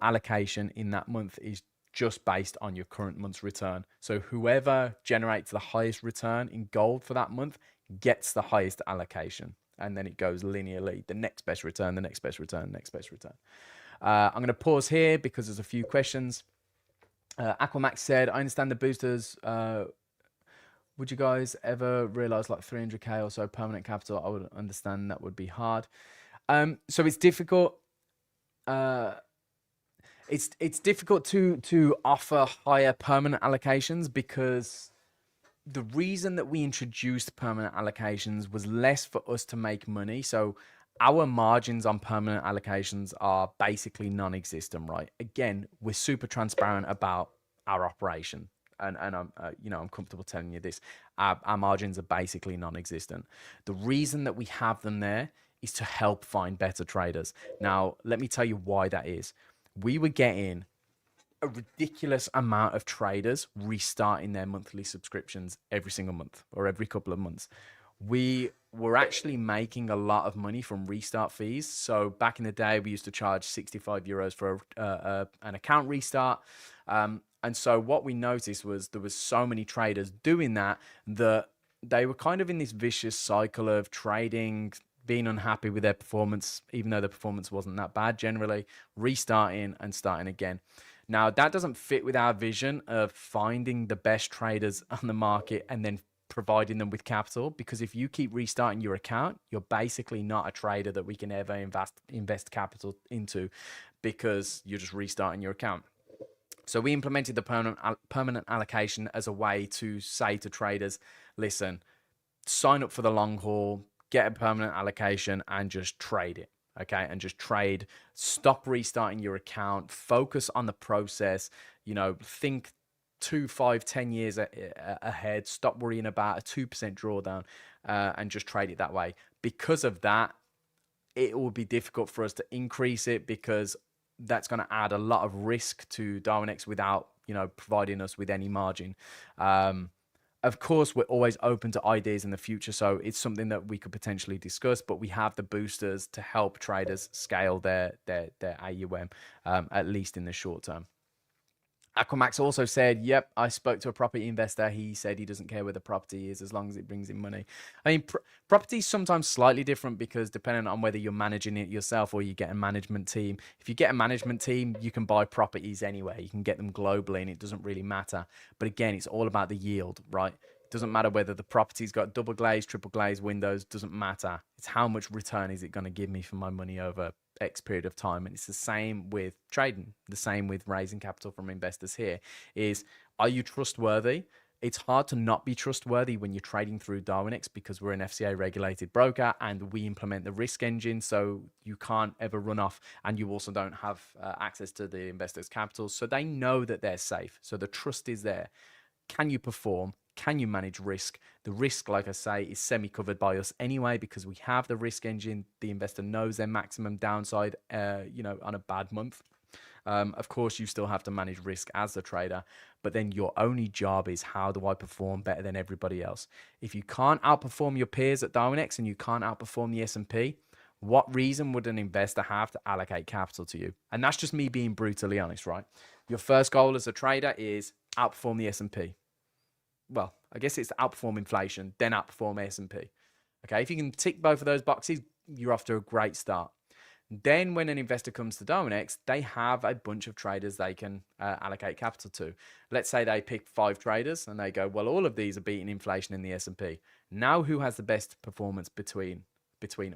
allocation in that month is just based on your current month's return. So whoever generates the highest return in gold for that month gets the highest allocation. And then it goes linearly, the next best return, the next best return, the next best return. I'm going to pause here because there's a few questions. Aquamax said, I understand the boosters. Would you guys ever realize like 300K or so permanent capital? I would understand that would be hard. So it's difficult. It's difficult to offer higher permanent allocations because the reason that we introduced permanent allocations was less for us to make money. So our margins on permanent allocations are basically non-existent, right? Again, we're super transparent about our operation. And I'm, I'm comfortable telling you this. Our margins are basically non-existent. The reason that we have them there is to help find better traders. Now, let me tell you why that is. We were getting a ridiculous amount of traders restarting their monthly subscriptions every single month or every couple of months. We were actually making a lot of money from restart fees. So back in the day, we used to charge 65 euros for an account restart. And so what we noticed was there was so many traders doing that they were kind of in this vicious cycle of trading, being unhappy with their performance, even though the performance wasn't that bad generally, restarting and starting again. Now, that doesn't fit with our vision of finding the best traders on the market and then providing them with capital, because if you keep restarting your account, you're basically not a trader that we can ever invest capital into because you're just restarting your account. So we implemented the permanent allocation as a way to say to traders, listen, sign up for the long haul, get a permanent allocation and just trade it. Okay, and just trade, stop restarting your account, focus on the process, think 2, 5, 10 years ahead, stop worrying about a 2% drawdown and just trade it that way. Because of that, it will be difficult for us to increase it because that's going to add a lot of risk to Darwinex without, you know, providing us with any margin. Of course, we're always open to ideas in the future, so it's something that we could potentially discuss. But we have the boosters to help traders scale their AUM, at least in the short term. Aquamax also said, yep, I spoke to a property investor. He said he doesn't care where the property is as long as it brings in money. I mean, property is sometimes slightly different because depending on whether you're managing it yourself or you get a management team. If you get a management team, you can buy properties anyway. You can get them globally and it doesn't really matter. But again, it's all about the yield, right? It doesn't matter whether the property's got double glaze, triple glaze windows, doesn't matter. It's how much return is it going to give me for my money over X period of time. And it's the same with trading, the same with raising capital from investors here is, are you trustworthy? It's hard to not be trustworthy when you're trading through Darwinex because we're an FCA regulated broker and we implement the risk engine. So you can't ever run off and you also don't have access to the investors' capital. So they know that they're safe. So the trust is there. Can you perform? Can you manage risk? The risk, like I say, is semi-covered by us anyway because we have the risk engine. The investor knows their maximum downside, you know, on a bad month. Of course, you still have to manage risk as the trader, but then your only job is how do I perform better than everybody else? If you can't outperform your peers at Darwinex and you can't outperform the S&P, what reason would an investor have to allocate capital to you? And that's just me being brutally honest, right? Your first goal as a trader is outperform the S&P. Well, I guess it's to outperform inflation, then outperform S&P. Okay, if you can tick both of those boxes, you're off to a great start. Then when an investor comes to Darwinex, they have a bunch of traders they can allocate capital to. Let's say they pick 5 traders and they go, well, all of these are beating inflation in the S&P. Now who has the best performance between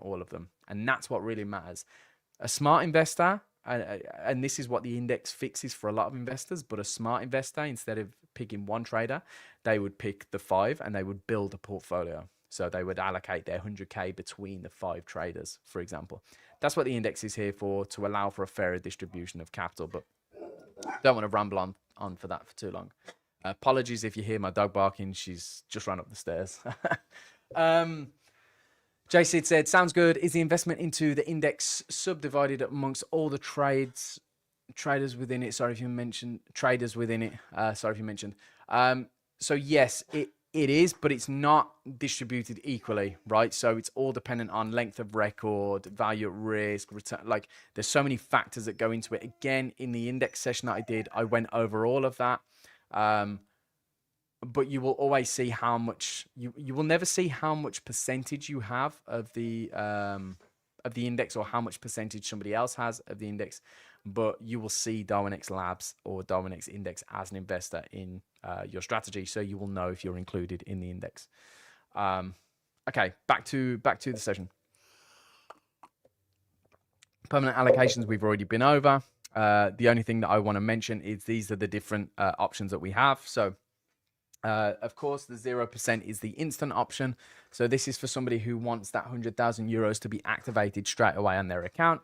all of them? And that's what really matters. A smart investor, and this is what the index fixes for a lot of investors, but a smart investor, instead of picking one trader, they would pick the 5 and they would build a portfolio. So they would allocate their 100K between the 5 traders, for example. That's what the index is here for, to allow for a fairer distribution of capital. But don't want to ramble on for that for too long. Apologies if you hear my dog barking. She's just run up the stairs. JCid said, sounds good. Is the investment into the index subdivided amongst all the traders within it? Sorry if you mentioned traders within it. Sorry if you mentioned. So yes, it is, but it's not distributed equally, right? So it's all dependent on length of record, value at risk, return. Like there's so many factors that go into it. Again, in the index session that I did, I went over all of that. But you will always see how much you will never see how much percentage you have of the index or how much percentage somebody else has of the index. But you will see Darwinex Labs or Darwinex Index as an investor in your strategy, so you will know if you're included in the index. Okay, back to the session. Permanent allocations we've already been over. The only thing that I want to mention is these are the different options that we have. So, of course, the 0% is the instant option. So this is for somebody who wants that 100,000 euros to be activated straight away on their account.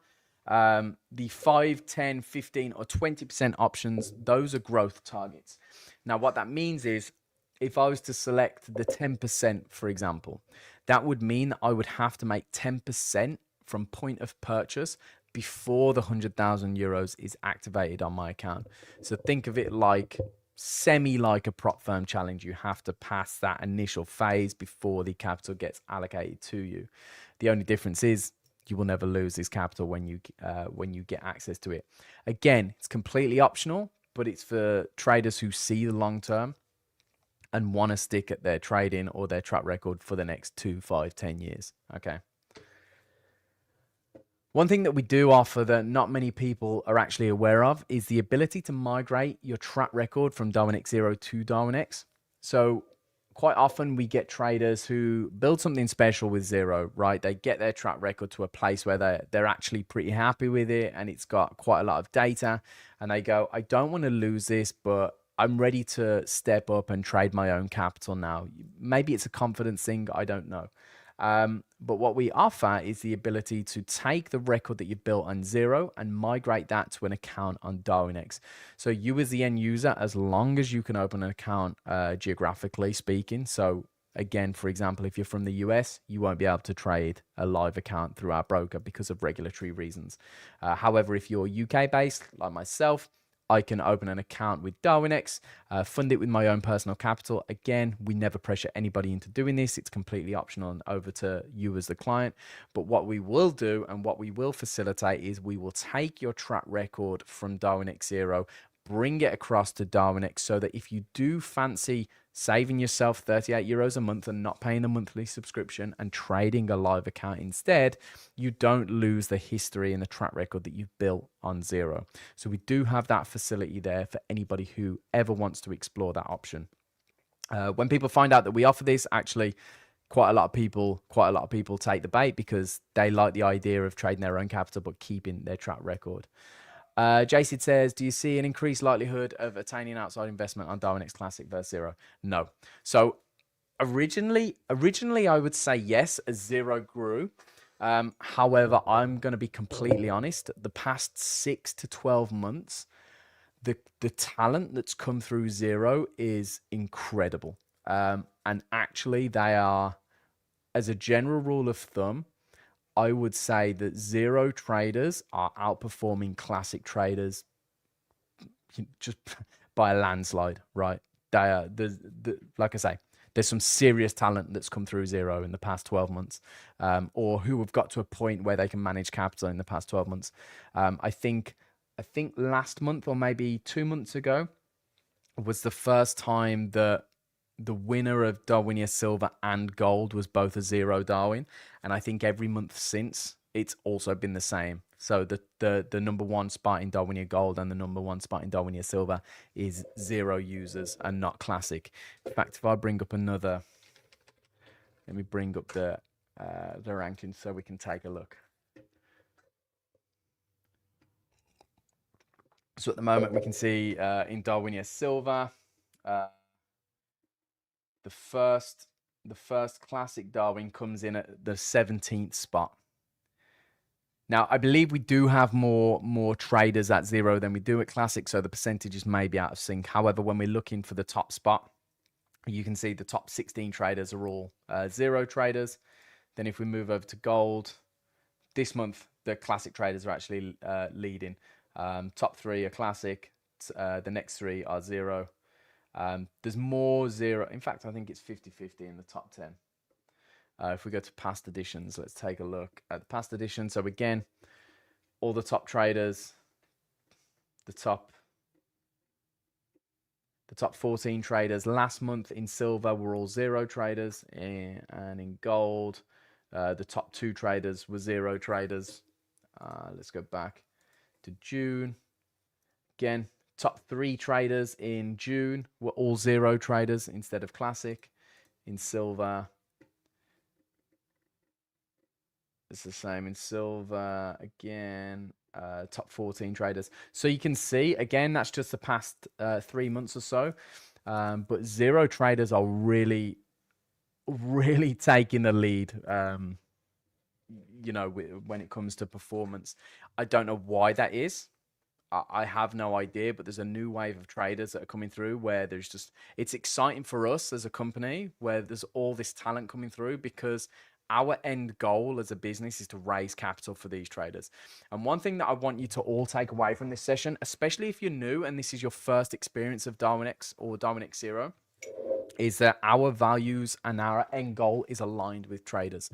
The 5, 10, 15 or 20% options, those are growth targets. Now, what that means is if I was to select the 10%, for example, that would mean that I would have to make 10% from point of purchase before the 100,000 euros is activated on my account. So think of it like like a prop firm challenge. You have to pass that initial phase before the capital gets allocated to you. The only difference is you will never lose this capital when you get access to it. Again, it's completely optional, but it's for traders who see the long term and want to stick at their trading or their track record for the next 2, 5, 10 years. Okay. One thing that we do offer that not many people are actually aware of is the ability to migrate your track record from Darwinex Zero to Darwinex. So quite often we get traders who build something special with Zero, right? They get their track record to a place where they're actually pretty happy with it and it's got quite a lot of data. And they go, I don't want to lose this, but I'm ready to step up and trade my own capital now. Maybe it's a confidence thing, I don't know. But what we offer is the ability to take the record that you've built on Zero and migrate that to an account on Darwinex. So you as the end user, as long as you can open an account geographically speaking. So again, for example, if you're from the US, you won't be able to trade a live account through our broker because of regulatory reasons. However, if you're UK based like myself, I can open an account with Darwinex, fund it with my own personal capital. Again, we never pressure anybody into doing this. It's completely optional and over to you as the client. But what we will do and what we will facilitate is we will take your track record from Darwinex Zero, bring it across to Darwinex, so that if you do fancy saving yourself 38 euros a month and not paying the monthly subscription and trading a live account instead, you don't lose the history and the track record that you've built on Zero. So we do have that facility there for anybody who ever wants to explore that option. When people find out that we offer this, actually quite a lot of people take the bait because they like the idea of trading their own capital but keeping their track record. Jason says, do you see an increased likelihood of attaining outside investment on Darwinex Classic versus Zero? No. So originally I would say yes, as Zero grew. However, I'm going to be completely honest. The past 6 to 12 months, the talent that's come through Zero is incredible. And actually, they are, as a general rule of thumb, I would say that Zero traders are outperforming classic traders just by a landslide, right? They are, like I say, there's some serious talent that's come through Zero in the past 12 months, or who have got to a point where they can manage capital in the past 12 months. I think last month or maybe 2 months ago was the first time that the winner of DarwinIA Silver and Gold was both a Zero Darwin, and I think every month since it's also been the same. So the number one spot in DarwinIA Gold and the number one spot in DarwinIA Silver is Zero users and not Classic. In fact, if I bring up another, let me bring up the rankings so we can take a look. So at the moment we can see in DarwinIA Silver, the first Classic Darwin comes in at the 17th spot. Now, I believe we do have more traders at Zero than we do at Classic, so the percentages may be out of sync. However, when we're looking for the top spot, you can see the top 16 traders are all Zero traders. Then if we move over to Gold, this month, the Classic traders are actually leading. Top 3 are Classic, the next 3 are Zero. There's more Zero. In fact, I think it's 50-50 in the top 10. If we go to past editions, let's take a look at the past edition. So again, all the top traders, the top 14 traders last month in Silver were all Zero traders, and in Gold, the top 2 traders were Zero traders. Let's go back to June. Again, top 3 traders in June were all Zero traders instead of Classic. In Silver, it's the same in Silver. Again, top 14 traders. So you can see, again, that's just the past 3 months or so. But Zero traders are really taking the lead, you know, when it comes to performance. I don't know why that is. I have no idea, but there's a new wave of traders that are coming through where there's just, it's exciting for us as a company where there's all this talent coming through, because our end goal as a business is to raise capital for these traders. And one thing that I want you to all take away from this session, especially if you're new and this is your first experience of Darwinex or Darwinex Zero, is that our values and our end goal is aligned with traders.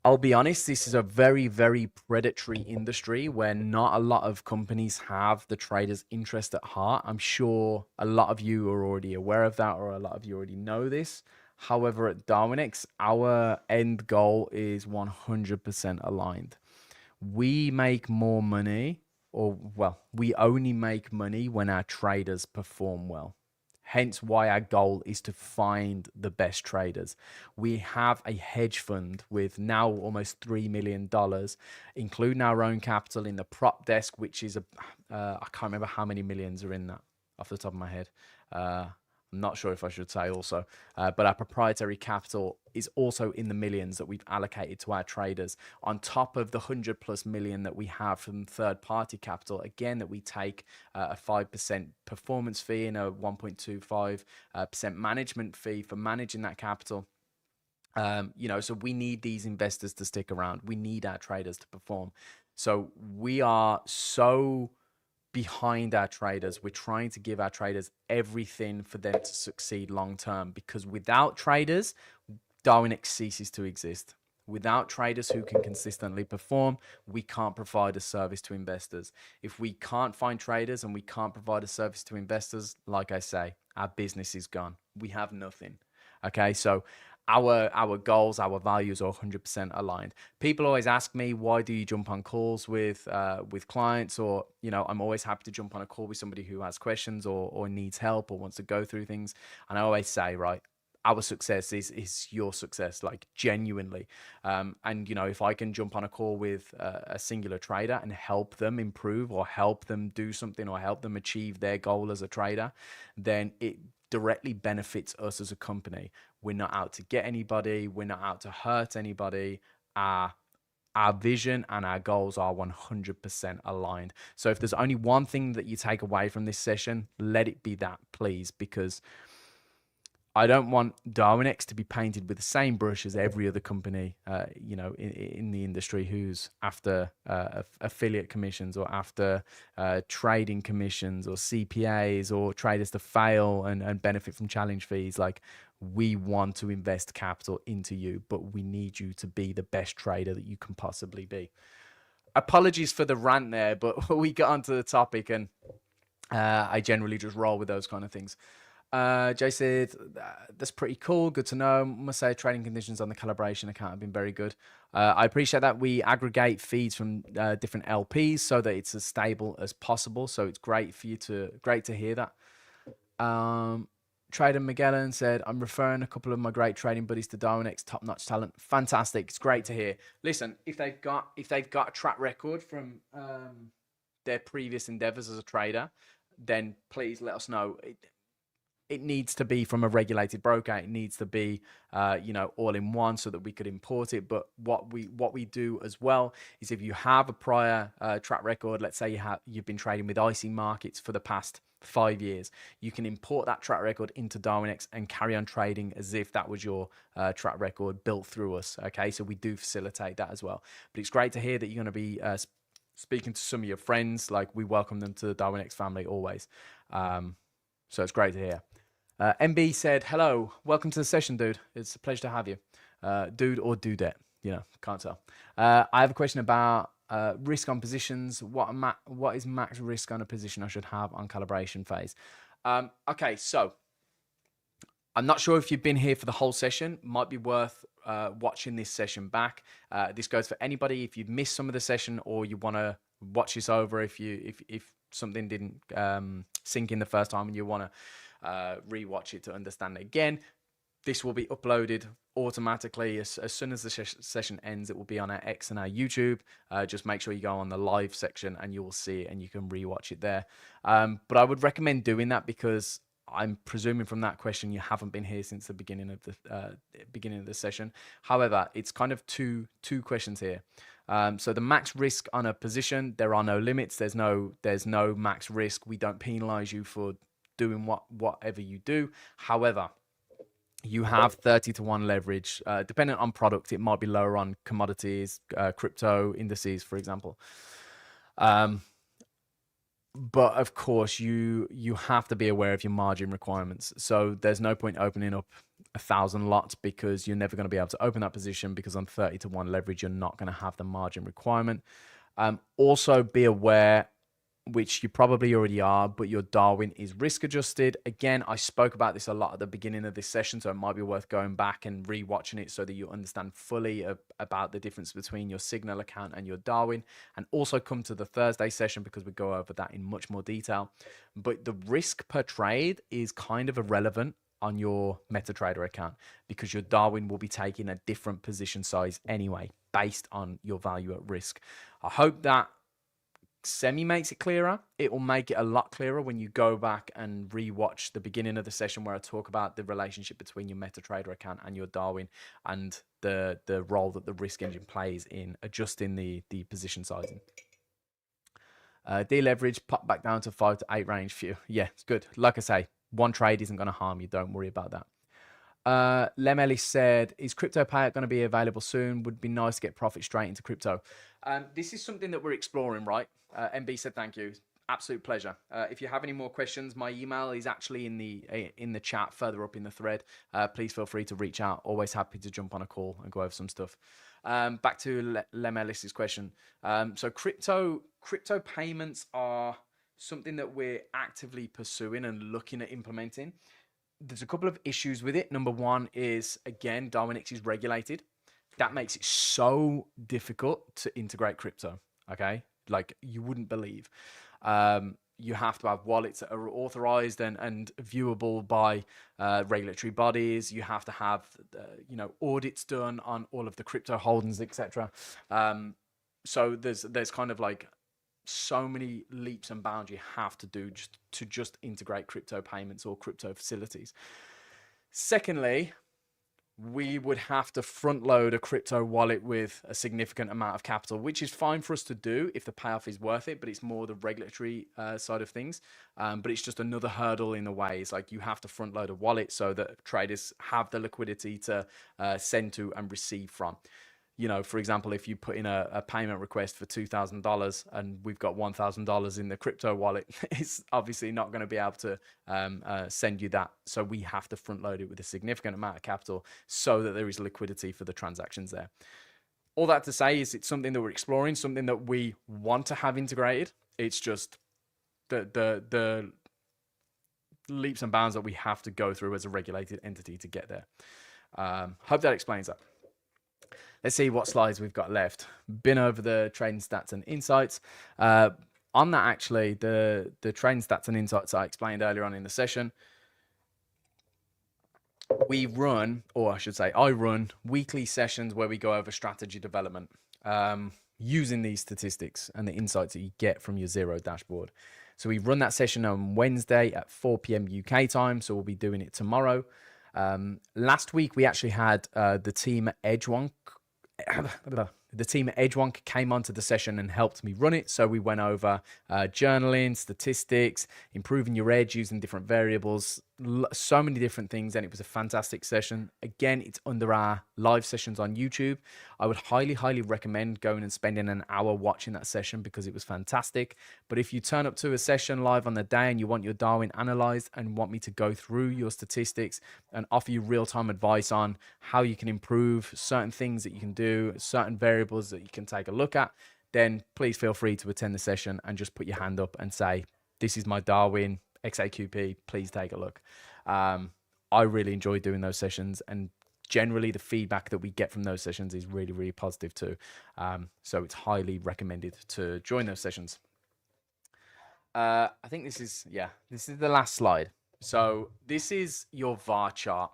I'll be honest, this is a very, very predatory industry where not a lot of companies have the trader's interest at heart. I'm sure a lot of you are already aware of that, or a lot of you already know this. However, at Darwinex, our end goal is 100% aligned. We make more money, or well, we only make money when our traders perform well. Hence why our goal is to find the best traders. We have a hedge fund with now almost $3 million, including our own capital in the prop desk, which is, I can't remember how many millions are in that off the top of my head. I'm not sure if I should say also, but our proprietary capital is also in the millions that we've allocated to our traders, on top of the 100+ million that we have from third-party capital, again, that we take a 5% performance fee and a 1.25% management fee for managing that capital. You know, so we need these investors to stick around. We need our traders to perform. So we are so behind our traders. We're trying to give our traders everything for them to succeed long term, because without traders, Darwinex ceases to exist. Without traders who can consistently perform, we can't provide a service to investors. If we can't find traders and we can't provide a service to investors, like I say, our business is gone. We have nothing. Okay, so our goals, our values are 100% aligned. People always ask me, why do you jump on calls with clients? Or, you know, I'm always happy to jump on a call with somebody who has questions or needs help or wants to go through things. And I always say, right, our success is your success, like genuinely. And you know, if I can jump on a call with a singular trader and help them improve or help them do something or help them achieve their goal as a trader, then it directly benefits us as a company. We're not out to get anybody. We're not out to hurt anybody. Our vision and our goals are 100% aligned. So if there's only one thing that you take away from this session, let it be that, please, because I don't want Darwinex to be painted with the same brush as every other company, you know, in the industry who's after affiliate commissions or after trading commissions or CPAs or traders to fail and benefit from challenge fees. Like, we want to invest capital into you, but we need you to be the best trader that you can possibly be. Apologies for the rant there, but we got onto the topic, and I generally just roll with those kind of things. Jay said, that's pretty cool. Good to know. Must say trading conditions on the calibration account have been very good. I appreciate that. We aggregate feeds from different LPs so that it's as stable as possible. So it's great for you great to hear that. Trader Magellan said, I'm referring a couple of my great trading buddies to Darwinex, top-notch talent. Fantastic. It's great to hear. Listen, if they've got a track record from their previous endeavors as a trader, then please let us know. It needs to be from a regulated broker. It needs to be, you know, all in one so that we could import it. But what we do as well is, if you have a prior track record, let's say you've been trading with IC markets for the past 5 years, you can import that track record into Darwinex and carry on trading as if that was your track record built through us. Okay, so we do facilitate that as well. But it's great to hear that you're going to be speaking to some of your friends. Like, we welcome them to the Darwinex family always. So it's great to hear. MB said, hello, welcome to the session, dude. It's a pleasure to have you. Dude or dudette, you know, can't tell. I have a question about risk on positions. What is max risk on a position I should have on calibration phase? Okay, so I'm not sure if you've been here for the whole session. Might be worth watching this session back. This goes for anybody. If you've missed some of the session or you want to watch this over, if something didn't sink in the first time and you want to rewatch it to understand it again, this will be uploaded automatically as soon as the session ends. It will be on our X and our YouTube. Just make sure you go on the live section and you will see it and you can rewatch it there. But I would recommend doing that, because I'm presuming from that question you haven't been here since the beginning of the session. However, it's kind of two questions here. So the max risk on a position, there are no limits. There's no max risk. We don't penalize you for doing whatever you do. However, you have 30-to-1 leverage. Depending on product, it might be lower on commodities, crypto indices, for example. But of course, you have to be aware of your margin requirements. So there's no point opening up 1,000 lots, because you're never going to be able to open that position, because on 30-to-1 leverage, you're not going to have the margin requirement. Also be aware, which you probably already are, but your Darwin is risk adjusted. Again, I spoke about this a lot at the beginning of this session, so it might be worth going back and rewatching it so that you understand fully about the difference between your Signal account and your Darwin, and also come to the Thursday session because we go over that in much more detail. But the risk per trade is kind of irrelevant on your MetaTrader account, because your Darwin will be taking a different position size anyway, based on your value at risk. I hope that semi makes it clearer. It will make it a lot clearer when you go back and rewatch the beginning of the session, where I talk about the relationship between your MetaTrader account and your Darwin, and the role that the risk engine plays in adjusting the position sizing. Deleverage, pop back down to 5 to 8 range for you. Yeah, it's good. Like I say, one trade isn't going to harm you. Don't worry about that. Lem Ellis said, is crypto payout going to be available soon? Would be nice to get profit straight into crypto. This is something that we're exploring, right? MB said, thank you. absolute pleasure. If you have any more questions, my email is actually in the chat further up in the thread. Please feel free to reach out. Always happy to jump on a call and go over some stuff. Back to Lem Ellis's question. So crypto payments are something that we're actively pursuing and looking at implementing. There's a couple of issues with it. Number one is, again, Darwinex is regulated. That makes it so difficult to integrate crypto. Okay, like you wouldn't believe. You have to have wallets that are authorized and viewable by regulatory bodies. You have to have audits done on all of the crypto holdings, etc. So there's kind of like so many leaps and bounds you have to do just to integrate crypto payments or crypto facilities. Secondly, we would have to front load a crypto wallet with a significant amount of capital, which is fine for us to do if the payoff is worth it, but it's more the regulatory side of things. But it's just another hurdle in the way. It's like you have to front load a wallet so that traders have the liquidity to send to and receive from. For example, if you put in a payment request for $2,000 and we've got $1,000 in the crypto wallet, it's obviously not going to be able to send you that. So we have to front load it with a significant amount of capital so that there is liquidity for the transactions there. All that to say is it's something that we're exploring, something that we want to have integrated. It's just the leaps and bounds that we have to go through as a regulated entity to get there. Hope that explains that. Let's see what slides we've got left. Been over the trading stats and insights. On that, actually, the trading stats and insights I explained earlier on in the session, we run, or I should say I run, weekly sessions where we go over strategy development using these statistics and the insights that you get from your Zero dashboard. So we run that session on Wednesday at 4 p.m. UK time, so we'll be doing it tomorrow. Last week, we actually had the team at Edgewonk. The team at Edgewonk came onto the session and helped me run it. So we went over journaling, statistics, improving your edge using different variables, so many different things. And it was a fantastic session. Again, it's under our live sessions on YouTube. I would highly, highly recommend going and spending an hour watching that session because it was fantastic. But if you turn up to a session live on the day and you want your Darwin analyzed and want me to go through your statistics and offer you real-time advice on how you can improve certain things that you can do, certain variables that you can take a look at, then please feel free to attend the session and just put your hand up and say, this is my Darwin XAQP, please take a look. I really enjoy doing those sessions, and generally the feedback that we get from those sessions is really, really positive too. So it's highly recommended to join those sessions. I think this is the last slide. So this is your VAR chart.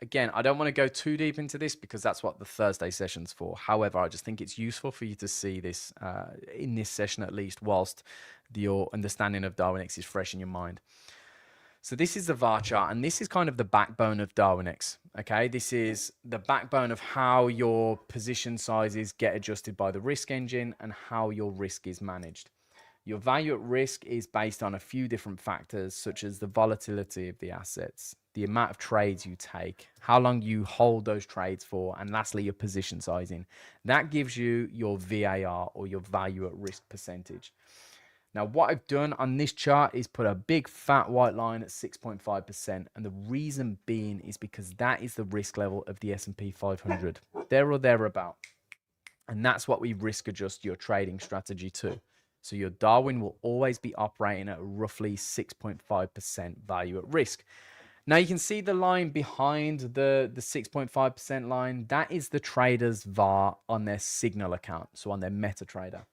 Again, I don't want to go too deep into this because that's what the Thursday session's for. However, I just think it's useful for you to see this in this session at least, whilst your understanding of Darwinex is fresh in your mind. So this is the VAR chart, and this is kind of the backbone of Darwinex. Okay, this is the backbone of how your position sizes get adjusted by the risk engine and how your risk is managed. Your value at risk is based on a few different factors, such as the volatility of the assets, the amount of trades you take, how long you hold those trades for, and lastly, your position sizing. That gives you your VAR, or your value at risk percentage. Now, what I've done on this chart is put a big fat white line at 6.5%. And the reason being is because that is the risk level of the S&P 500, there or thereabout. And that's what we risk adjust your trading strategy to. So your Darwin will always be operating at roughly 6.5% value at risk. Now you can see the line behind the 6.5% line. That is the trader's VAR on their Signal account, so on their MetaTrader.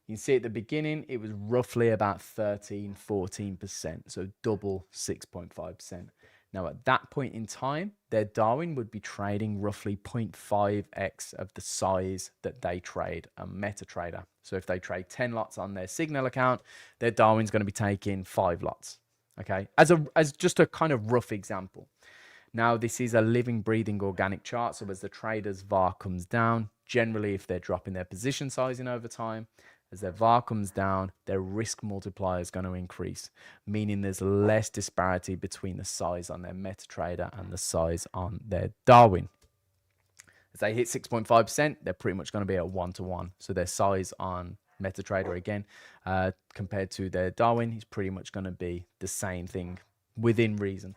You can see at the beginning, it was roughly about 13, 14%, so double 6.5%. Now at that point in time, their Darwin would be trading roughly 0.5x of the size that they trade a MetaTrader. So if they trade 10 lots on their Signal account, their Darwin's going to be taking 5 lots. Okay, as just a kind of rough example. Now this is a living, breathing organic chart. So as the trader's VAR comes down, generally if they're dropping their position sizing over time, as their VAR comes down, their risk multiplier is going to increase, meaning there's less disparity between the size on their MetaTrader and the size on their Darwin. As they hit 6.5%, they're pretty much going to be at 1-to-1. So their size on MetaTrader again, compared to their Darwin, is pretty much going to be the same thing within reason.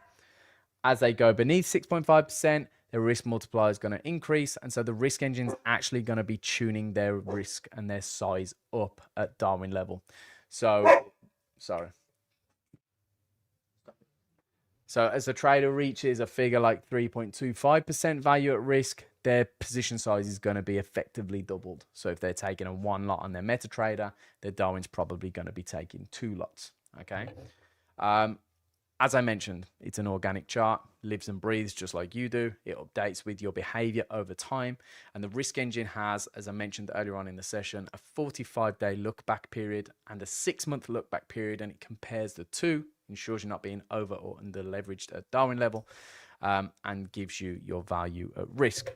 As they go beneath 6.5%, their risk multiplier is going to increase. And so the risk engine is actually going to be tuning their risk and their size up at Darwin level. So, sorry. So as a trader reaches a figure like 3.25% value at risk, their position size is going to be effectively doubled. So if they're taking a 1 lot on their MetaTrader, their Darwin's probably going to be taking 2 lots. Okay. As I mentioned, it's an organic chart, lives and breathes just like you do. It updates with your behavior over time. And the risk engine has, as I mentioned earlier on in the session, a 45-day look back period and a 6-month look back period. And it compares the two, ensures you're not being over or under leveraged at Darwin level, and gives you your value at risk.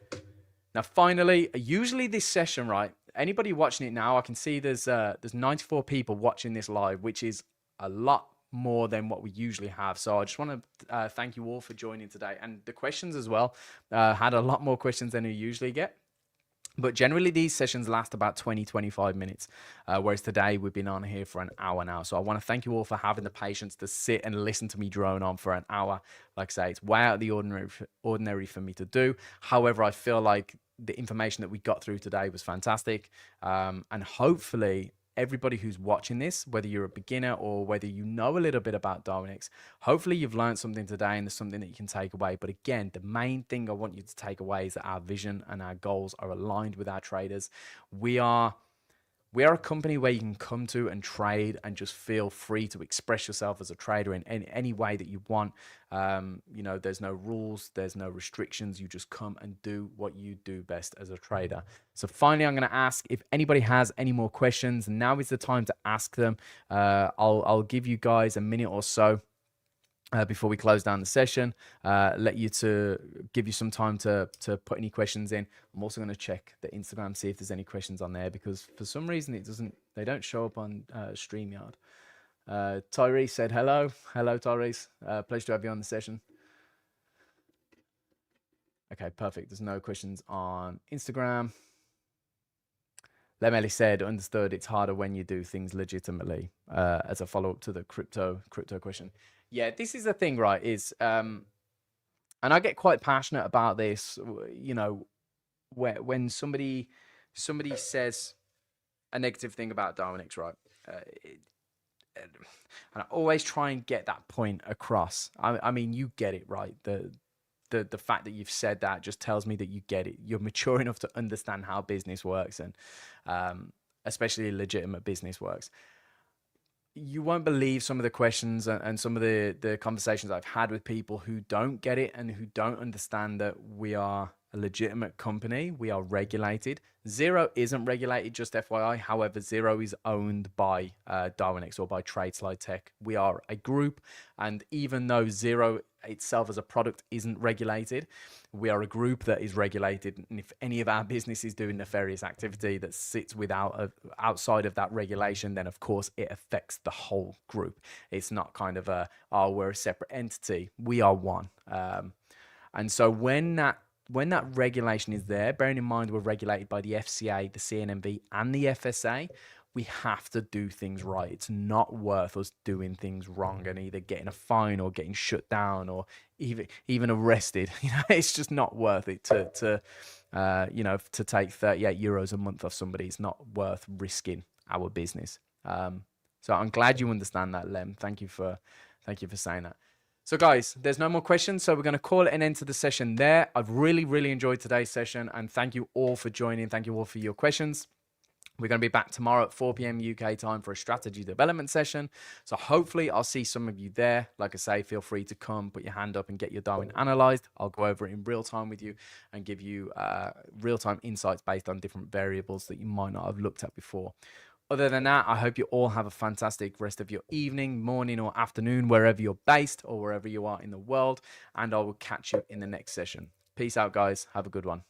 Now, finally, usually this session, right? Anybody watching it now, I can see there's 94 people watching this live, which is a lot more than what we usually have. So I just want to thank you all for joining today, and the questions as well. Had a lot more questions than we usually get, but generally these sessions last about 20-25 minutes, whereas today we've been on here for an hour now. So I want to thank you all for having the patience to sit and listen to me drone on for an hour. Like I say, it's way out of the ordinary for me to do. However, I feel like the information that we got through today was fantastic, and hopefully everybody who's watching this, whether you're a beginner or whether you know a little bit about Darwinex, hopefully you've learned something today and there's something that you can take away. But again, the main thing I want you to take away is that our vision and our goals are aligned with our traders. We are a company where you can come to and trade and just feel free to express yourself as a trader in any way that you want. You know, there's no rules, there's no restrictions. You just come and do what you do best as a trader. So finally, I'm going to ask if anybody has any more questions. Now is the time to ask them. I'll give you guys a minute or so before we close down the session, let you to give you some time to put any questions in. I'm also going to check the Instagram, see if there's any questions on there, because for some reason they don't show up on StreamYard. Tyrese said hello. Hello, Tyrese. Pleasure to have you on the session. Okay, perfect. There's no questions on Instagram. Lemeli said, understood, it's harder when you do things legitimately, as a follow-up to the crypto question. Yeah, this is the thing, right, is, and I get quite passionate about this, you know, when somebody says a negative thing about Darwinex, right, and I always try and get that point across. I mean, you get it, right? The fact that you've said that just tells me that you get it. You're mature enough to understand how business works, and especially legitimate business works. You won't believe some of the questions and some of the conversations I've had with people who don't get it and who don't understand that we are a legitimate company. We are regulated. Zero isn't regulated, just FYI. However, Zero is owned by Darwinex or by TradeSlide Tech. We are a group, and even though Zero itself as a product isn't regulated, we are a group that is regulated. And if any of our business is doing nefarious activity that sits outside of that regulation, then of course it affects the whole group. It's not kind of we're a separate entity. We are one. And so when that regulation is there, bearing in mind we're regulated by the FCA, the CNMV, and the FSA, we have to do things right. It's not worth us doing things wrong and either getting a fine or getting shut down or even arrested. You know, it's just not worth it to take 38 euros a month off somebody. It's not worth risking our business. So I'm glad you understand that, Lem. Thank you for saying that. So guys, there's no more questions, so we're going to call it an end to the session there. I've really enjoyed today's session, and thank you all for joining. Thank you all for your questions. We're going to be back tomorrow at 4 p.m. UK time for a strategy development session. So hopefully I'll see some of you there. Like I say, feel free to come, put your hand up and get your Darwin analyzed. I'll go over it in real time with you and give you real-time insights based on different variables that you might not have looked at before. Other than that, I hope you all have a fantastic rest of your evening, morning, or afternoon, wherever you're based or wherever you are in the world. And I will catch you in the next session. Peace out, guys. Have a good one.